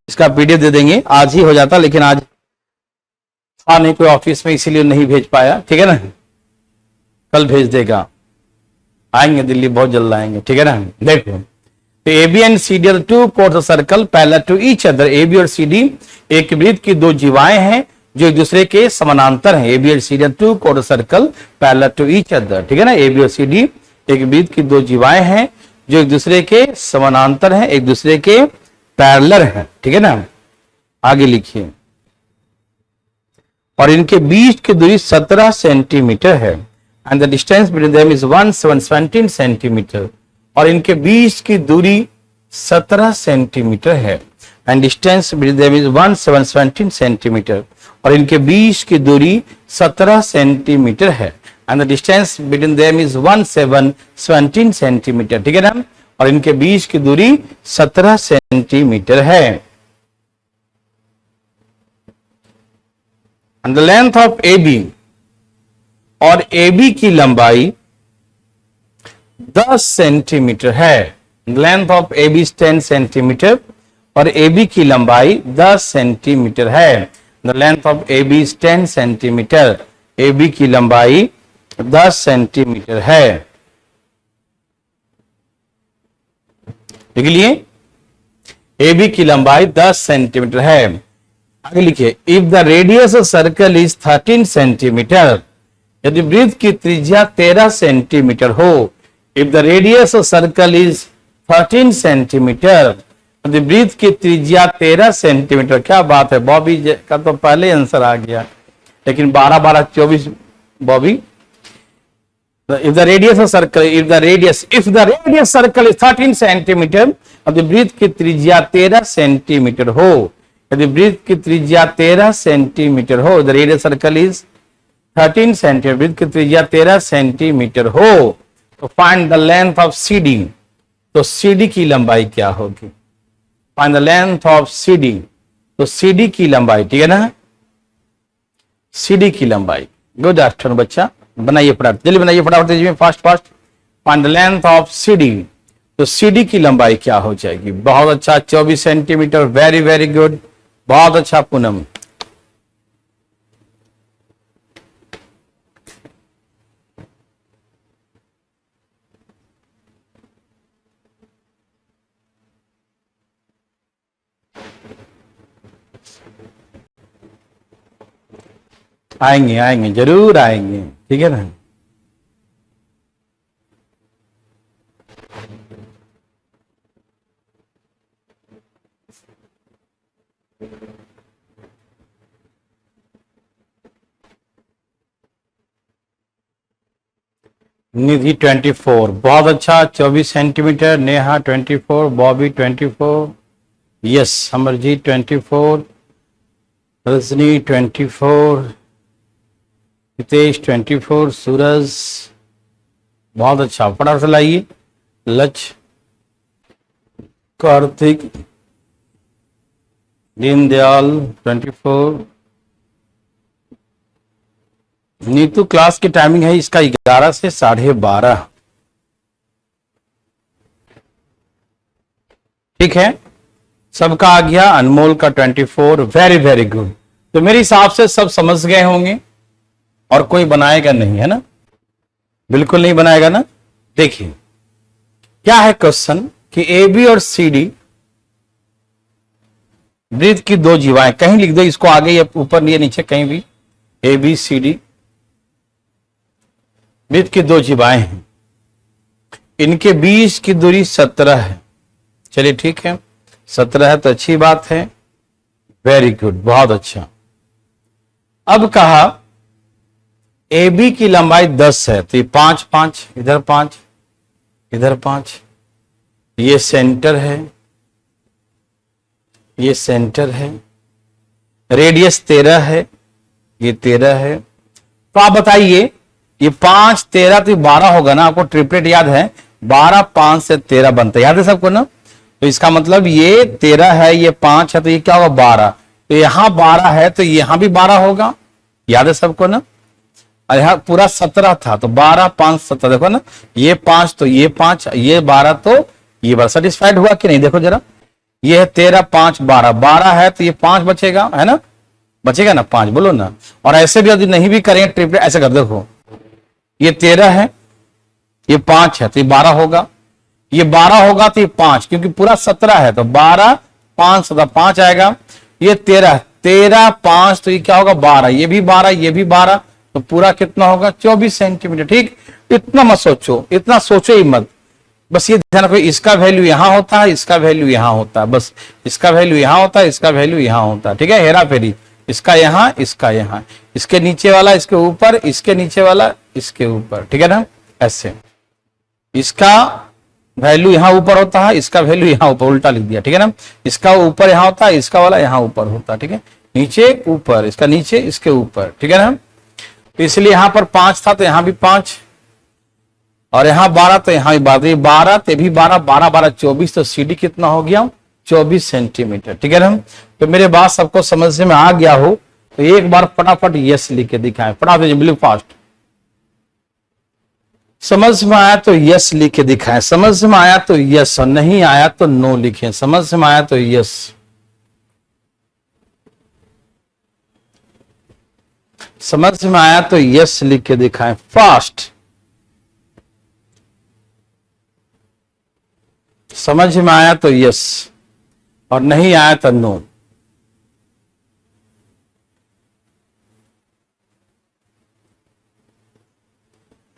इसका पीडीएफ दे देंगे, आज ही हो जाता, लेकिन आज था नहीं कोई ऑफिस में, इसीलिए नहीं भेज पाया, ठीक है ना, कल भेज देगा, आएंगे दिल्ली बहुत जल्द आएंगे, ठीक है ना। देखो तो A B and C D are two chords circle parallel to each other. A B और सी डी एक वृत्त की दो जीवाएं हैं जो एक दूसरे के समानांतर हैं। ए बी और C D are two chords circle parallel to each other, ठीक है ना। ए बी और सी डी एक वृत्त की दो जीवाएं हैं जो एक दूसरे के समानांतर हैं, एक दूसरे के पैरेलल हैं, ठीक है ना। आगे लिखिए, और इनके बीच की दूरी 17 सेंटीमीटर है and the distance between them is 17 centimetre. और इनके बीच की दूरी 17 सेंटीमीटर है and distance between them is 17 centimetre. और इनके बीच की दूरी 17 सेंटीमीटर है and the distance between them is 17 centimetre, ठीक है ना। और इनके बीच की दूरी 17 सेंटीमीटर है। And the length of A B, और ए बी की लंबाई 10 सेंटीमीटर है। Length of A B 10 centimetre और ए बी की लंबाई 10 सेंटीमीटर है। The length of A B 10 centimetre, A B की लंबाई 10 सेंटीमीटर है। लिख लिए, ए बी की लंबाई 10 सेंटीमीटर है। आगे लिखिए, if the radius of circle is 13 centimetre, यदि वृत्त की त्रिज्या 13 सेंटीमीटर हो। If the radius of circle is 13 centimetre, यदि वृत्त की त्रिज्या 13 सेंटीमीटर। क्या बात है, बॉबी का तो पहले आंसर आ गया, लेकिन 12 12 24 Bobby. If the radius of circle, if the radius circle is 13 centimetre, यदि वृत्त की त्रिज्या 13 सेंटीमीटर हो, यदि वृत्त की त्रिज्या 13 सेंटीमीटर हो, the radius circle is 13 centimetre, वृत्त की त्रिज्या 13 सेंटीमीटर हो, तो find the length of CD, तो CD की लंबाई क्या होगी? Find the length of CD, तो CD की लंबाई, ठीक है ना, CD की लंबाई। गुड आफ्टरनून बच्चा, बनाइए फटाफट, जल्दी बनाइए फटाफट, तेजी में, fast fast. Find the length of CD, तो CD की लंबाई क्या हो जाएगी? बहुत अच्छा, 24 सेंटीमीटर, वेरी वेरी गुड, बहुत अच्छा पूनम। आएंगे आएंगे, जरूर आएंगे, ठीक है ना। निधि 24, बहुत अच्छा, 24 सेंटीमीटर। नेहा 24, बॉबी 24, यस, अमरजीत 24, रजनी 24, हितेश 24, सूरज, बहुत अच्छा, फटाफट से लाइए। लक्ष्य, कार्तिक, दीनदयाल 24। नीतू, क्लास की टाइमिंग है इसका 11 से 12:30, ठीक है। सबका आ गया, अनमोल का 24, वेरी वेरी गुड। तो मेरे हिसाब से सब समझ गए होंगे, और कोई बनाएगा नहीं, है ना, बिल्कुल नहीं बनाएगा ना। देखिए क्या है क्वेश्चन कि ए बी और सी डी वृत्त की दो जीवाएं, कहीं लिख दो इसको, आगे या ऊपर या नीचे कहीं भी, ए बी सी डी वृत्त की दो जीवाएं हैं, इनके बीच की दूरी 17 है। चलिए ठीक है, 17 है तो अच्छी बात है, वेरी गुड, बहुत अच्छा। अब कहा ए बी की लंबाई 10 है, तो ये 5 5, इधर 5 इधर 5, ये सेंटर है, ये सेंटर है, रेडियस 13 है, ये 13 है। तो आप बताइए, ये 5 13 तो 12 होगा ना, आपको ट्रिपलेट याद है, 12 5 से 13 बनता है, याद है सबको ना। तो इसका मतलब ये 13 है, ये 5 है, तो ये क्या होगा 12, तो यहां 12 है तो यहां भी 12 होगा, याद है सबको ना। और यहां पूरा 17 था, तो 12 5 17, देखो ना, ये 5 तो ये 5, ये 12 तो ये 12, सेटिस्फाइड हुआ कि नहीं? देखो जरा, ये है 13 5 12, 12 है तो ये 5 बचेगा, है ना, बचेगा ना 5, बोलो ना। और ऐसे भी यदि नहीं भी करेंगे ट्रिपलेट, ऐसे कर देखो, ये 13 है, ये 5 है तो ये 12 होगा, ये 12 होगा तो ये 5, क्योंकि पूरा 17 है, तो 12 5 17 5 आएगा। ये 13 13 5, तो ये क्या होगा 12, ये भी 12, ये भी 12, तो पूरा कितना होगा 24 सेंटीमीटर। ठीक, इतना मत सोचो, इतना सोचो ही मत, बस ये ध्यान रखो, इसका वैल्यू यहां होता है, इसका वैल्यू यहां होता है, बस इसका वैल्यू यहां होता है, इसका वैल्यू यहां होता है, ठीक है, हेरा फेरी, इसका यहां, इसका यहां, इसके नीचे वाला इसके ऊपर, इसके नीचे वाला इसके ऊपर, ठीक है ना, ऐसे इसका वैल्यू यहां ऊपर होता है, इसका वैल्यू यहां ऊपर, उल्टा लिख दिया, ठीक है ना, इसका ऊपर यहां होता है, इसका वाला यहां ऊपर होता है, ठीक है, नीचे ऊपर, इसका नीचे इसके ऊपर, ठीक है ना। तो इसलिए यहां पर 5 था तो यहां भी 5, और यहां 12 तो यहां भी 12, 12 ते भी 12, 12 12 24, तो सीडी कितना हो गया 24 सेंटीमीटर, ठीक है ना। तो मेरे बात सबको समझ में आ गया हो तो एक बार फटाफट यस लिख के दिखाएं, फटाफट बिल्कुल फास्ट। समझ में आया तो यस लिख के दिखाएं, समझ में आया तो यस, और नहीं आया तो नो लिखें, समझ में आया तो यस, समझ में आया तो यस लिख के दिखाएं फास्ट। समझ में आया तो यस, और नहीं आया तो नो।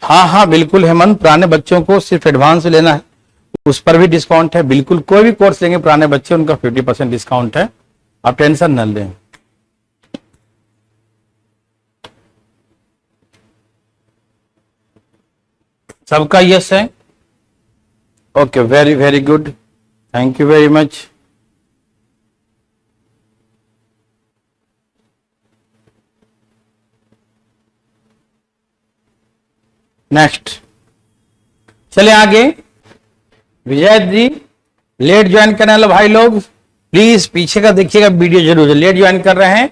हाँ हाँ बिल्कुल हेमंत, पुराने बच्चों को सिर्फ एडवांस लेना है, उस पर भी डिस्काउंट है। बिल्कुल कोई भी कोर्स लेंगे पुराने बच्चे, उनका 50% डिस्काउंट है, आप टेंशन न लें। सबका यस है? Okay, very very good, thank you very much. Next चले आगे। विजय जी, लेट ज्वाइन करने वाले भाई लोग प्लीज पीछे का देखिएगा वीडियो जरूर, लेट ज्वाइन कर रहे हैं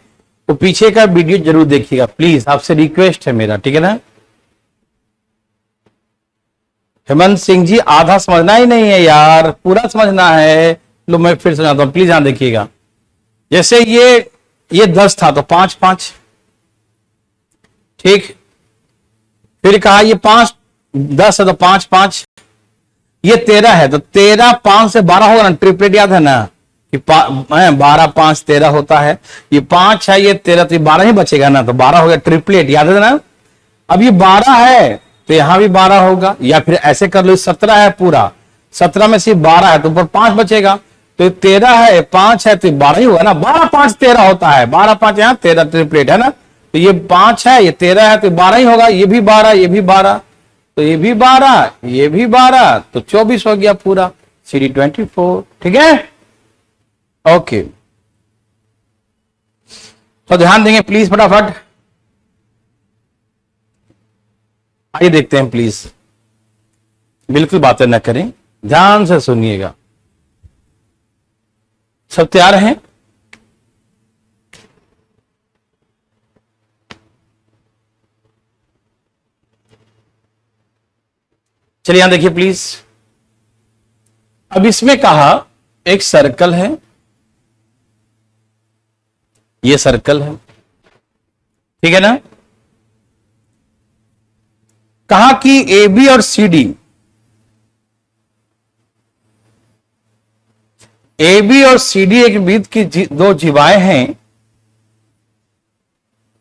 तो पीछे का वीडियो जरूर देखिएगा प्लीज, आपसे रिक्वेस्ट है मेरा, ठीक है ना। हेमंत सिंह जी, आधा समझना ही नहीं है यार, पूरा समझना है। लो मैं फिर समझाता हूं, प्लीज यहां देखिएगा। जैसे ये 10 था तो 5 5, ठीक। फिर कहा ये 5 10 है तो 5 5, ये 13 है तो 13 5 से 12 होगा ना, ट्रिपलेट याद है ना कि 12 5 13 होता है। ये 5 है, ये 13, तो ये 12 ही बचेगा ना, तो 12 हो गया, ट्रिपलेट याद है ना। अब ये 12 है तो यहां भी 12 होगा, या फिर ऐसे कर लो 17 है पूरा, 17 में सिर्फ 12 है तो ऊपर 5 बचेगा, तो 13 है 5 है तो 12 ही होगा ना। 12 5 13 होता है, 12 5 यहाँ 13 ट्रिपलेट है ना, तो ये 5 है ये 13 है तो 12 ही होगा। ये भी 12 ये भी 12 तो ये भी 12 ये भी 12 तो 24 हो गया पूरा, CD 24, ठीक है। ओके, तो ध्यान देंगे प्लीज फटाफट। आइए देखते हैं प्लीज, बिल्कुल बातें न करें, ध्यान से सुनिएगा। सब तैयार हैं? चलिए यहां देखिए प्लीज। अब इसमें कहा एक सर्कल है, ये सर्कल है, ठीक है ना। कहा कि AB और CD, AB और CD एक वृत्त की दो जीवाएं हैं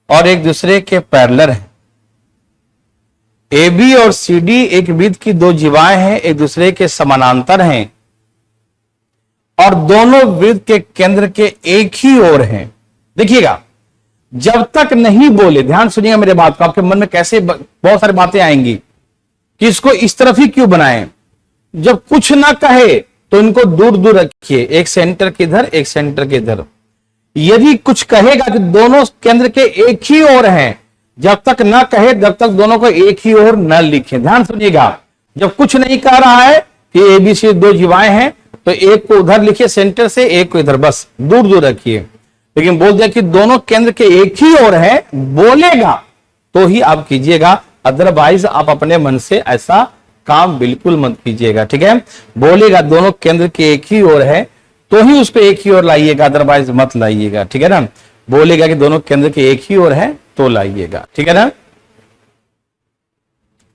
और एक दूसरे के पैरेलल हैं। AB और CD एक वृत्त की दो जीवाएं हैं, एक दूसरे के समानांतर हैं और दोनों वृत्त के केंद्र के एक ही ओर हैं। देखिएगा, जब तक नहीं बोले, ध्यान सुनिएगा मेरे बात को, आपके मन में कैसे बहुत सारी बातें आएंगी कि इसको इस तरफ ही क्यों बनाएं। जब कुछ ना कहे तो इनको दूर दूर रखिए, एक सेंटर के इधर एक सेंटर के इधर। यदि कुछ कहेगा कि दोनों केंद्र के एक ही ओर हैं, जब तक ना कहे तब तक दोनों को एक ही ओर न लिखें। ध्यान सुनिएगा, जब कुछ नहीं कह रहा है कि ABC दो जीवाएं हैं तो एक को उधर लिखिए सेंटर से, एक को इधर, बस दूर दूर रखिए। लेकिन बोल दिया कि दोनों केंद्र के एक ही ओर है, बोलेगा तो ही आप कीजिएगा, अदरवाइज आप अपने मन से ऐसा काम बिल्कुल मत कीजिएगा, ठीक है। बोलेगा दोनों केंद्र के एक ही ओर है तो ही उसको एक ही ओर लाइएगा, अदरवाइज मत लाइएगा, ठीक है ना। बोलेगा कि दोनों केंद्र के एक ही ओर है तो लाइएगा, ठीक है ना।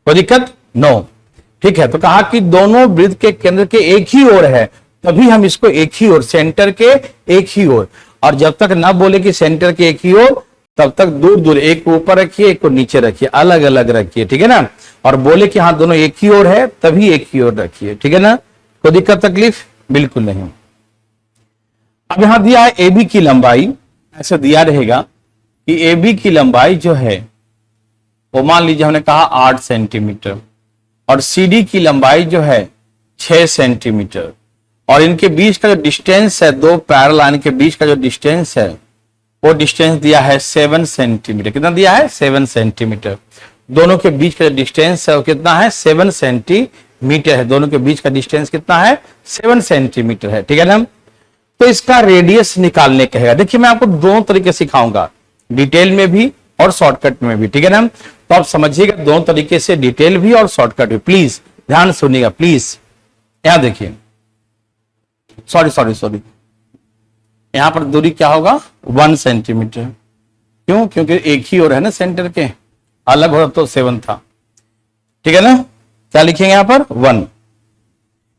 कोई दिक्कत? नो, ठीक है। तो कहा कि दोनों वृत्त के केंद्र के एक ही ओर है, तभी हम इसको एक ही ओर, सेंटर के एक ही ओर। और जब तक ना बोले कि सेंटर के एक ही ओर, तब तक दूर दूर, एक को ऊपर रखिए एक को नीचे रखिए, अलग अलग रखिए, ठीक है ना। और बोले कि हाँ दोनों एक ही ओर है, तभी एक ही ओर रखिए, ठीक है ना। कोई दिक्कत तकलीफ बिल्कुल नहीं। अब यहां दिया है AB की लंबाई, ऐसा दिया रहेगा कि AB की लंबाई जो है वो मान लीजिए हमने कहा 8 सेंटीमीटर और CD की लंबाई जो है 6 सेंटीमीटर, और इनके बीच का जो डिस्टेंस है, दो पैरेलल लाइन के बीच का जो डिस्टेंस है वो डिस्टेंस दिया है 7 सेंटीमीटर। कितना दिया है? 7 सेंटीमीटर। दोनों के बीच का जो डिस्टेंस है वो कितना है? 7 सेंटीमीटर है। दोनों के बीच का डिस्टेंस कितना है? 7 सेंटीमीटर है, ठीक है ना। तो इसका रेडियस निकालने कहेगा। देखिए मैं आपको दोनों तरीके सिखाऊंगा, डिटेल में भी और शॉर्टकट में भी, ठीक है ना। तो आप समझिएगा दोनों तरीके से, डिटेल भी और शॉर्टकट भी। प्लीज ध्यान सुनिएगा प्लीज। यहां देखिए, सॉरी, यहां पर दूरी क्या होगा? 1 सेंटीमीटर। क्यों? क्योंकि एक ही ओर है ना सेंटर के, अलग हो तो 7 था, ठीक है ना। क्या लिखेंगे यहां पर? 1।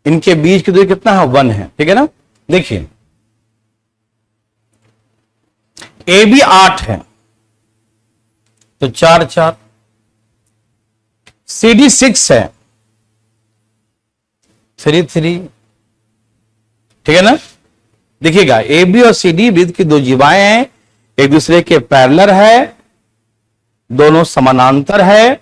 इनके बीच की दूरी कितना है, 1 है, ठीक है ना। देखिए ए बी 8 है तो 4 4, सी डी 6 है, 3 3, ठीक है ना। देखिएगा ए बी और सी डी वृत्त की दो जीवाएं हैं, एक दूसरे के पैरेलल है, दोनों समानांतर है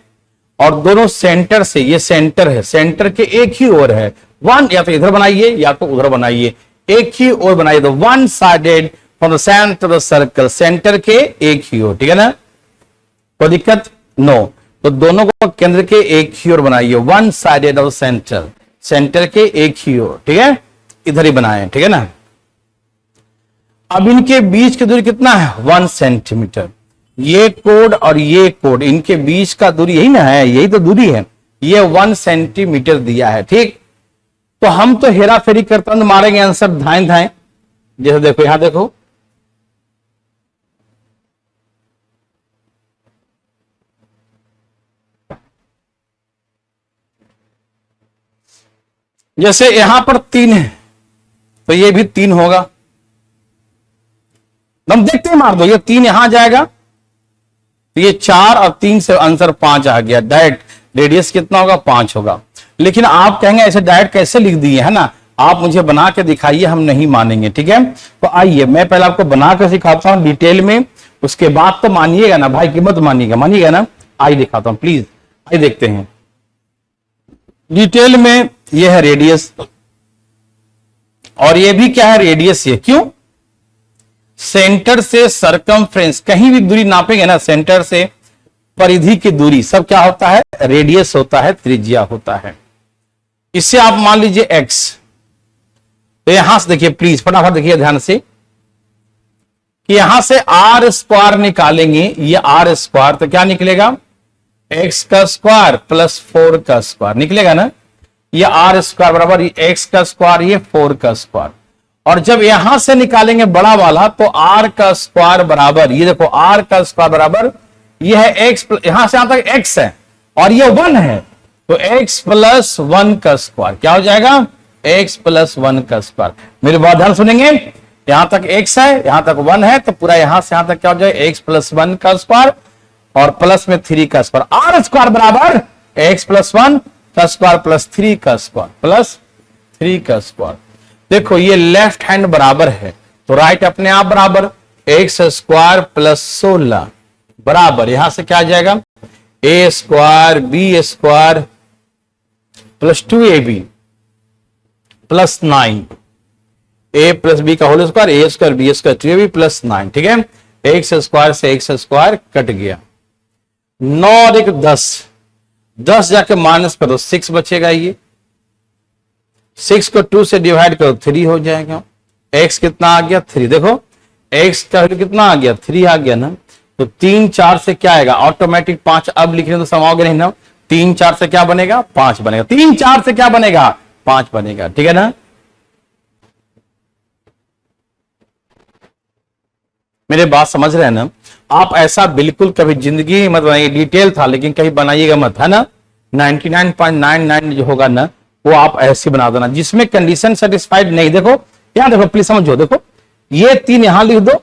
और दोनों सेंटर से, ये सेंटर है, सेंटर के एक ही ओर है, वन, या तो इधर बनाइए या तो उधर बनाइए, एक ही ओर बनाइए, तो one sided from the centre of the circle, centre के एक ही ओर, ठीक है ना, कोई दिक्कत नो। तो दोनों को केंद्र के एक ही ओर बनाइए, one sided of centre, centre के एक ही ओर, ठीक है, इधर ही बनाए, ठीक है ना। अब इनके बीच की दूरी कितना है, 1 सेंटीमीटर। ये कोड और ये कोड, इनके बीच का दूरी यही ना है, यही तो दूरी है, ये 1 सेंटीमीटर दिया है, ठीक। तो हम तो हेरा फेरी करते हैं, मारेंगे आंसर धाएं धाएं, जैसे देखो यहां देखो, जैसे यहां पर 3 है तो ये भी 3 होगा, हम देखते हैं, मार दो, ये 3 यहां जाएगा तो ये 4 और 3 से आंसर 5 आ गया, डायरेक्ट रेडियस कितना होगा, 5 होगा। लेकिन आप कहेंगे ऐसे डायरेक्ट कैसे लिख दिए, है ना, आप मुझे बना के दिखाइए, हम नहीं मानेंगे, ठीक है। तो आइए मैं पहले आपको बना कर सिखाता हूं डिटेल में, उसके बाद तो मानिएगा ना भाई, कीमत मानिएगा, मानिएगा ना। आइए दिखाता हूं प्लीज, आइए देखते हैं डिटेल में। यह है रेडियस और ये भी क्या है, रेडियस, ये क्यों, सेंटर से सरकमफ्रेंस, कहीं भी दूरी नापेंगे ना, सेंटर से परिधि की दूरी, सब क्या होता है, रेडियस होता है, त्रिज्या होता है। इससे आप मान लीजिए x, तो यहां से देखिए प्लीज फटाफट देखिए ध्यान से, कि यहां से आर स्क्वायर निकालेंगे, ये आर स्क्वायर तो क्या निकलेगा, x का स्क्वायर प्लस 4 का स्क्वायर निकलेगा ना, ये आर स्क्वायर बराबर x का स्क्वायर, ये 4 का स्क्वायर। और जब यहां से निकालेंगे बड़ा वाला तो r का स्क्वायर बराबर, ये देखो r का स्क्वायर बराबर, ये है x, यहां से यहां तक x है और ये 1 है, तो x प्लस 1 का स्क्वायर क्या हो जाएगा, x प्लस 1 का स्क्वायर। मेरी बात ध्यान सुनेंगे, यहां तक x है, यहां तक 1 है, तो पूरा यहां से यहां तक क्या हो जाएगा, x प्लस 1 का स्क्वायर और प्लस में 3 का स्क्वायर, आर स्क्वायर बराबर x प्लस 1 का स्क्वायर प्लस 3 का स्क्वायर प्लस 3 का स्क्वायर। देखो ये लेफ्ट हैंड बराबर है तो राइट अपने आप बराबर, एक्स स्क्वायर प्लस 16 बराबर, यहां से क्या आ जाएगा, a square b square plus 2ab plus 9, a plus b का whole square, a square b square 2ab plus 9, ठीक है। एक्स स्क्वायर से एक्स स्क्वायर कट गया, 9 और 1 10, 10 जाके माइनस करो 6 बचेगा, ये 6 को 2 से डिवाइड करो 3 हो जाएगा, x कितना आ गया 3, देखो x का वैल्यू कितना आ गया 3 आ गया ना, तो 3 4 से क्या आएगा ऑटोमेटिक 5, अब लिखने तो समाओगे नहीं ना, 3 4 से क्या बनेगा 5 बनेगा, 3 4 से क्या बनेगा 5 बनेगा, ठीक है ना। मेरे बात समझ रहे हैं ना आप, ऐसा बिल्कुल कभी जिंदगी मत बनाइए, डिटेल था लेकिन कहीं बनाइएगा मत, है ना। 99.99 जो होगा ना वो आप ऐसे बना देना, जिसमें कंडीशन सेटिस्फाइड नहीं, देखो यहां देखो प्लीज समझो, देखो ये 3 यहां लिख दो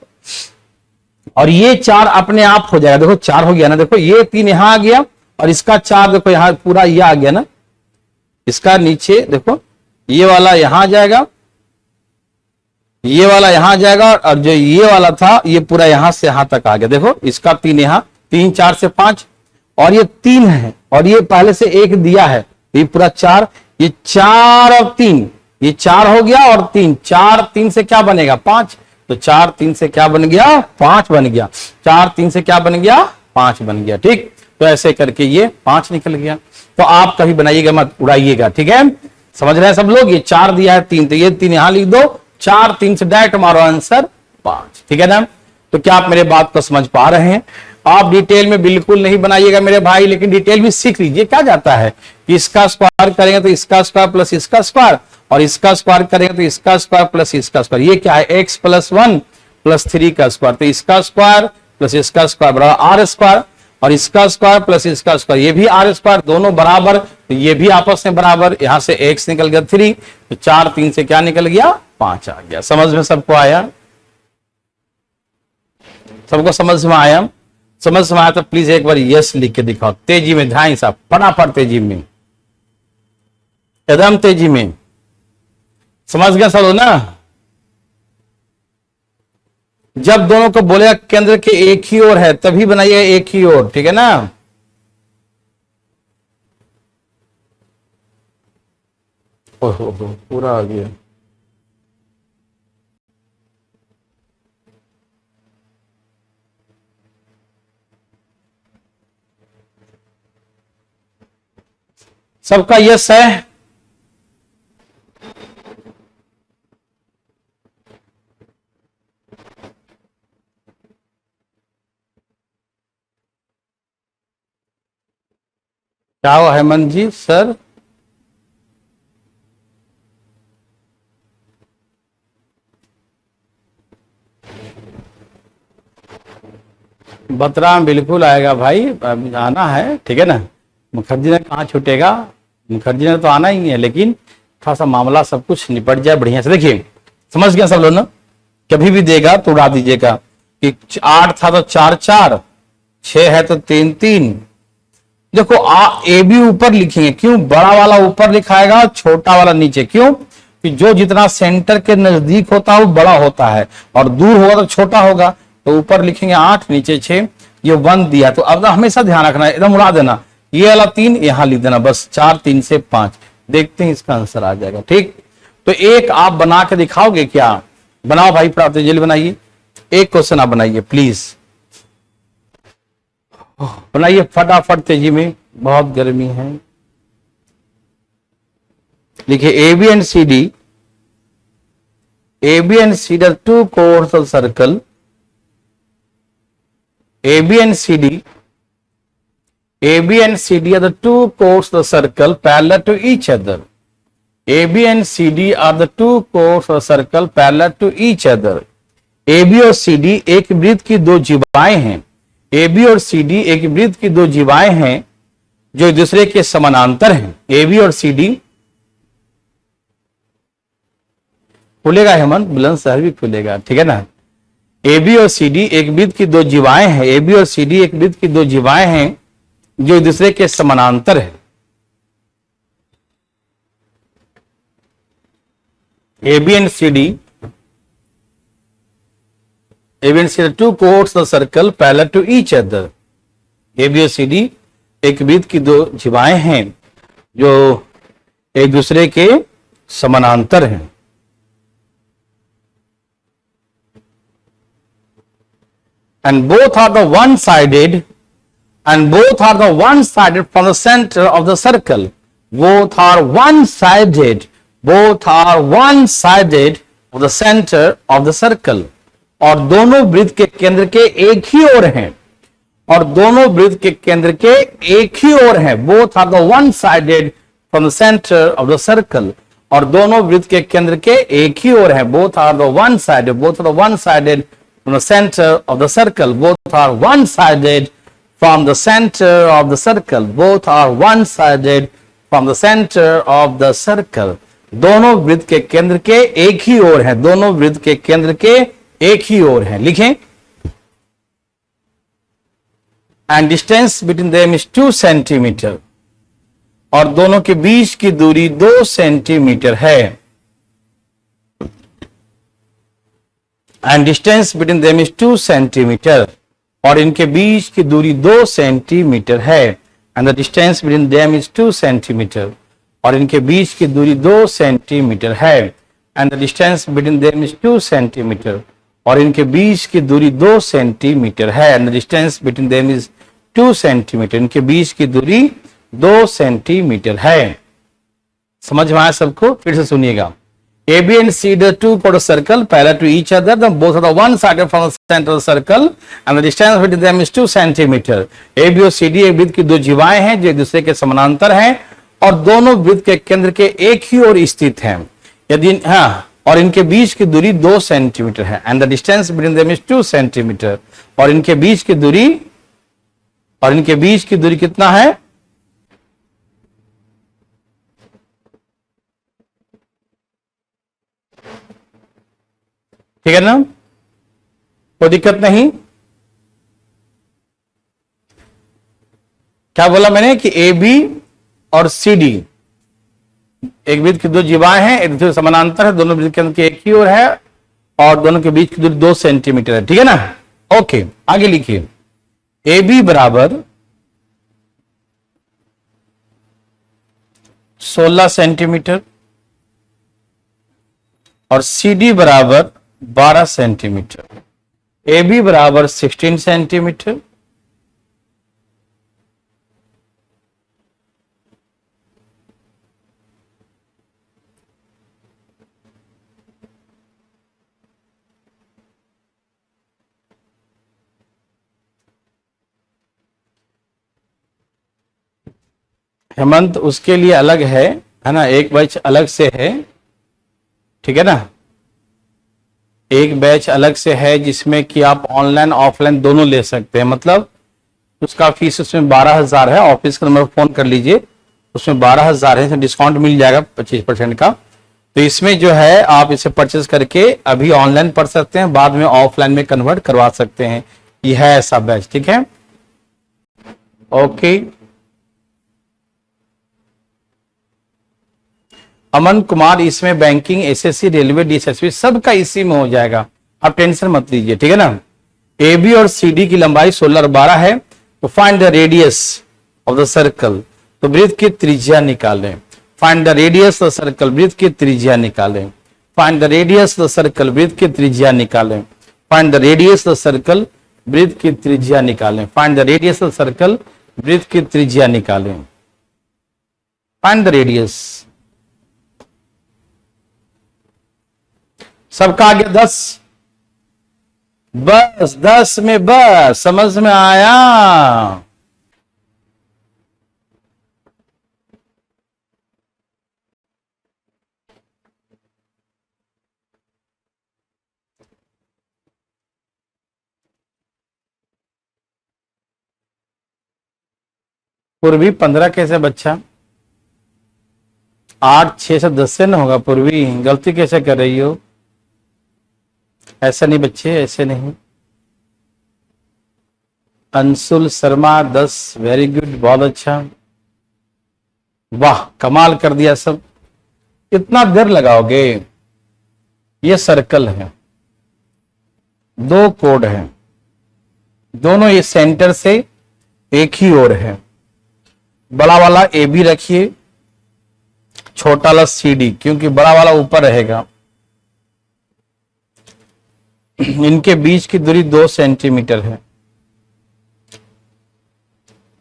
और ये 4 अपने आप हो जाएगा, देखो 4 हो गया ना, देखो ये 3 यहां आ गया और इसका 4 देखो यहां पूरा ये आ गया ना, इसका नीचे देखो ये वाला यहां आ जाएगा, ये वाला यहां जाएगा और जो ये वाला था ये पूरा यहां से यहां तक आ गया, देखो इसका 3 यहां, 3 4 से 5 और ये 3 है और ये पहले से 1 दिया है, ये पूरा 4, ये 4 और 3, ये 4 हो गया और 3, 4 3 से क्या बनेगा 5, तो 4 3 से क्या बन गया 5 बन गया, 4 3 से क्या बन गया 5 बन गया, ठीक। तो ऐसे करके ये 5 निकल गया, तो आप कभी बनाइएगा मत, उड़ाइएगा, ठीक है, समझ रहे हैं सब लोग। ये 4 दिया है 3, तो ये 3 यहां लिख दो, 4 3 से डायरेक्ट मारो आंसर 5, ठीक है ना। तो क्या आप मेरे बात को समझ पा रहे हैं, आप डिटेल में बिल्कुल नहीं बनाइएगा मेरे भाई, लेकिन डिटेल भी सीख लीजिए, क्या जाता है कि इसका स्क्वायर करेंगे तो इसका स्क्वायर प्लस इसका स्क्वायर और इसका स्क्वायर करेंगे तो इसका स्क्वायर प्लस इसका स्क्वायर, ये क्या है x प्लस 1 प्लस 3 का स्क्वायर, तो इसका स्क्वायर प्लस इसका स्क्वायर बराबर आर स्क्वायर, और इसका स्क्वायर प्लस इसका स्क्वायर, ये भी आर स्क्वायर, दोनों बराबर, तो ये भी आपस में बराबर। यहां से एक्स निकल गया 3, तो 4 3 से क्या निकल गया 5 आ गया। समझ में सबको आया? सबको समझ में आया? समझ में आया तो प्लीज एक बार यस लिख के दिखाओ, तेजी में, ध्यान साहब, फटाफट तेजी में, एकदम तेजी में। समझ गया सब लोग ना? जब दोनों को बोलेगा केंद्र के एक ही ओर है तभी बनाइएगा एक ही ओर, ठीक है ना? ओहो पूरा आ गया। सबका यस है? क्या हुआ हेमंत जी सर? बतरा बिल्कुल आएगा भाई, आना है, ठीक है ना? मुखर्जी ने कहाँ छूटेगा, मुखर्जी ने तो आना ही है, लेकिन थोड़ा सा मामला सब कुछ निपट जाए बढ़िया से। देखिए समझ गया सब लोग ना? कभी भी देगा तो उड़ा दीजिएगा कि 8 था तो 4 4, 6 है तो 3 3। देखो ए बी ऊपर लिखेंगे, क्यों? बड़ा वाला ऊपर लिखाएगा, छोटा वाला नीचे, क्यों? कि जो जितना सेंटर के नजदीक होता है वो बड़ा होता है, और दूर होगा तो छोटा होगा। तो ऊपर लिखेंगे 8, नीचे 6, ये 1 दिया। तो अब हमेशा ध्यान रखना है, एकदम उड़ा देना, ये वाला 3 यहां लिख देना, बस 4 3 से 5। देखते हैं इसका आंसर आ जाएगा, ठीक? तो एक आप बना के दिखाओगे क्या? बनाओ भाई, प्राप्त जल्दी बनाइए, एक क्वेश्चन आप बनाइए प्लीज, बनाइए फटाफट तेजी में, बहुत गर्मी है। देखिए A B and C D, A B and C D two chords of circle, A B and C D, A B and C D are the two chords of circle parallel to each other. A B and C D are the two chords of circle parallel to each other. A B और C D एक वृत्त की दो जीवाएं हैं। A B और C D एक वृत्त की दो जीवाएं हैं जो एक दूसरे के समानांतर हैं। ए बी और सी डी खुलेगा हेमंत, बुलंद शहर भी खुलेगा, ठीक है ना? ए बी और सी डी एक वृत्त की दो जीवाएं हैं। ए बी और सी डी एक वृत्त की दो जीवाएं हैं जो एक दूसरे के समानांतर है। A B and C D, A B and C D two chords the circle parallel to each other. A B और सी डी एक वृत्त की दो जीवाएं हैं जो एक दूसरे के समानांतर हैं। And both are the one-sided, and both are the one-sided from the center of the circle. Both are one-sided, both are one-sided of the center of the circle. और दोनों वृत्त के केंद्र के एक ही ओर हैं, और दोनों वृत्त के केंद्र के एक ही ओर हैं। Both are the one-sided from the center of the circle. और दोनों वृत्त के केंद्र के एक ही ओर हैं। Both are the one-sided, both are the one-sided from the center of the circle. Both are one-sided from the center of the circle. Both are one-sided from the center of the circle. दोनों वृत्त के केंद्र के एक ही ओर हैं। दोनों वृत्त के केंद्र के एक ही ओर हैं। लिखें, and distance between them is 2 centimetre, और दोनों के बीच की दूरी 2 सेंटीमीटर है। And distance between them is 2 centimetre, और इनके बीच की दूरी 2 सेंटीमीटर है। And the distance between them is 2 centimetre, और इनके बीच की दूरी 2 सेंटीमीटर है। And the distance between them is 2 centimetre, और इनके बीच की दूरी 2 सेंटीमीटर है। And the distance between them is 2 centimetre, इनके बीच की दूरी 2 सेंटीमीटर है। समझ में आया सबको? फिर से सुनिएगा। A, B and C, the two quarter circle parallel to each other. The both are the one-sided from the center of the circle, and the distance between them is 2 centimetre. A, B और C, D एक वृत्त की दो जीवाएं हैं जो एक दूसरे के समानांतर हैं, और दोनों वृत्त के केंद्र के एक ही ओर स्थित हैं। यदि और इनके बीच की दूरी 2 सेंटीमीटर है। And the distance between them is 2 centimetre, और इनके बीच की दूरी और इनके बीच की दूरी कितना है? ठीक है ना, कोई दिक्कत नहीं। क्या बोला मैंने कि ए बी और सी डी एक वृत्त की दो जीवाएं हैं, एक दूसरे समानांतर है, दोनों वृत्त के अंदर की एक ही ओर है और दोनों के बीच की दूरी 2 सेंटीमीटर है। ठीक है ना, ओके आगे लिखिए। ए बी बराबर 16 सेंटीमीटर और सी डी बराबर 12 सेंटीमीटर। ए बी बराबर 16 सेंटीमीटर हेमंत उसके लिए अलग है ना, एक बैच अलग से है। ठीक है ना, एक बैच अलग से है जिसमें कि आप ऑनलाइन ऑफलाइन दोनों ले सकते हैं। मतलब उसका फीस उसमें 12,000 है। ऑफिस का नंबर फोन कर लीजिए, उसमें 12,000 है, डिस्काउंट मिल जाएगा 25% का। तो इसमें जो है आप इसे परचेज करके अभी ऑनलाइन पढ़ सकते हैं, बाद में ऑफलाइन में कन्वर्ट करवा सकते हैं। यह है ऐसा बैच। ठीक है, ओके। अमन कुमार, इसमें बैंकिंग, एसएससी, रेलवे, डीएसएसबी सबका इसी में हो जाएगा, आप टेंशन मत लीजिए। ठीक है ना, ए बी और सी डी की लंबाई 16 और 12 है। तो find the radius of the circle, तो वृत्त की त्रिज्या निकालें। Find the radius of the circle, वृत्त की त्रिज्या निकालें। Find the radius of the circle, वृत्त की त्रिज्या निकालें। Find the radius of the circle, वृत्त की त्रिज्या निकालें। Find the radius of the circle, वृत्त की त्रिज्या निकालें। Find the radius. सबका आ गया 10? बस 10 में बस, समझ में आया? पूर्वी 15 कैसे बच्चा? 8 6 से 10 से ना होगा। पूर्वी गलती कैसे कर रही हो? ऐसा नहीं बच्चे, ऐसे नहीं। अंशुल शर्मा 10, वेरी गुड, बहुत अच्छा, वाह कमाल कर दिया सब। इतना देर लगाओगे? ये सर्कल है, 2 कोड है, दोनों ये सेंटर से एक ही ओर है। बड़ा वाला ए बी रखिए, छोटा वाला सी डी, क्योंकि बड़ा वाला ऊपर रहेगा। इनके बीच की दूरी 2 सेंटीमीटर है।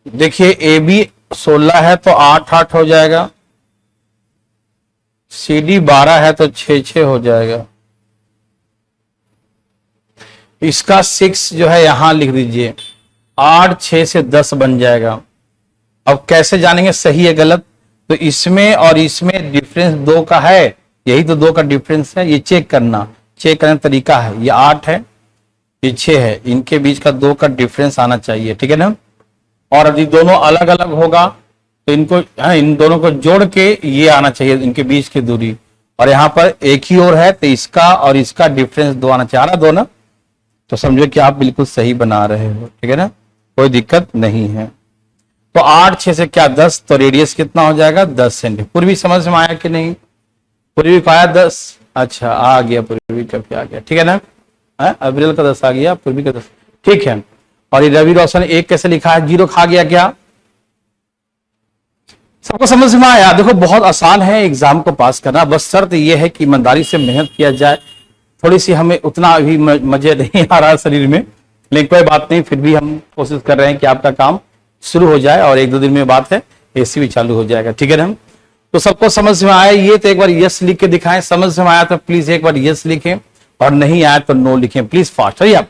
देखिए ए बी 16 है तो 8 8 हो जाएगा, सी डी 12 है तो 6 6 हो जाएगा। इसका 6 जो है यहां लिख दीजिए, 8 6 से 10 बन जाएगा। अब कैसे जानेंगे सही है गलत? तो इसमें और इसमें डिफरेंस 2 का है, यही तो 2 का डिफरेंस है। ये चेक करना, चेक करने का तरीका है। ये 8 है, ये 6 है, इनके बीच का 2 का डिफरेंस आना चाहिए। ठीक है ना, और यदि दोनों अलग अलग होगा तो इनको इन दोनों को जोड़ के ये आना चाहिए, इनके बीच की दूरी। और यहाँ पर एक ही ओर है तो इसका और इसका डिफरेंस 2 आना चाहिए। आ रहा 2 ना, तो समझो कि आप बिल्कुल सही बना रहे हो। ठीक है ना, कोई दिक्कत नहीं है। तो 8 6 से क्या 10, तो रेडियस कितना हो जाएगा? 10 सेंटीमीटर। पूर्वी समझ में आया कि नहीं? पूर्वी को आया 10? अच्छा आ गया, पूर्वी का भी आ गया। ठीक है ना, अप्रैल का 10 आ गया, पूर्वी का 10। ठीक है, और ये रवि रोशन 1 कैसे लिखा है? 0 खा गया क्या? सबको समझ में आया? देखो बहुत आसान है एग्जाम को पास करना, बस शर्त यह है कि ईमानदारी से मेहनत किया जाए। थोड़ी सी हमें उतना अभी मजे नहीं आ रहा शरीर में, लेकिन कोई बात नहीं, फिर भी हम कोशिश कर रहे हैं कि आपका काम शुरू हो जाए और 1-2 दिन में बात है एसी भी चालू हो जाएगा। ठीक है ना, तो सबको समझ में आया ये? तो एक बार यस लिख के दिखाएं। समझ में आया तो प्लीज एक बार यस लिखें, और नहीं आया तो नो लिखें प्लीज, फास्ट। है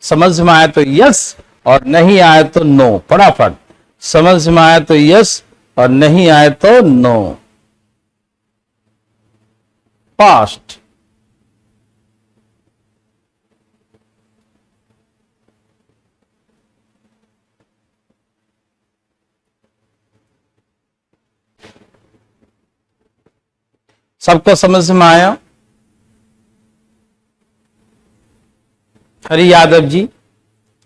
समझ में आया तो यस, और नहीं आया तो नो, फटाफट। समझ में आया तो यस और नहीं आए तो नो, फास्ट। सबको समझ में आया? हरि यादव जी,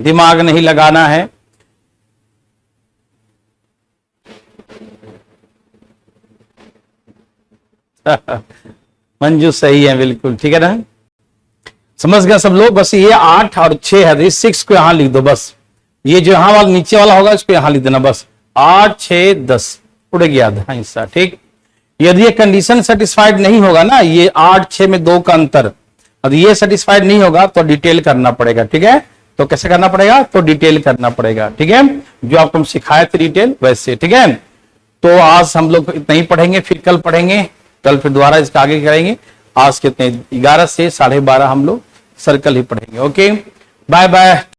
दिमाग नहीं लगाना है। मंजू सही है, बिल्कुल ठीक है ना, समझ गए सब लोग। बस ये 8 और 6 है, तो इस 6 को यहां लिख दो बस। ये जो यहां वाला नीचे वाला होगा इसको यहां लिख देना बस। 8, 6, 10 उड़ गया आधा हिस्सा, ठीक। यदि ये कंडीशन सेटिस्फाइड नहीं होगा ना, ये 8, 6 में 2 का अंतर, यदि ये सेटिस्फाइड नहीं होगा तो डिटेल करना पड़ेगा, ठीक है। तो कैसे करना पड़ेगा? तो डिटेल करना पड़ेगा, ठीक है, जो आपको हम सिखाए थे डिटेल वैसे, ठीक है। तो आज हम लोग इतना ही पढ़ेंगे, फिर कल पढ़ेंगे, कल फिर दोबारा इसका आगे करेंगे। आज कितने 11 से 12:30 हम लोग सर्कल ही पढ़ेंगे। Okay, bye bye.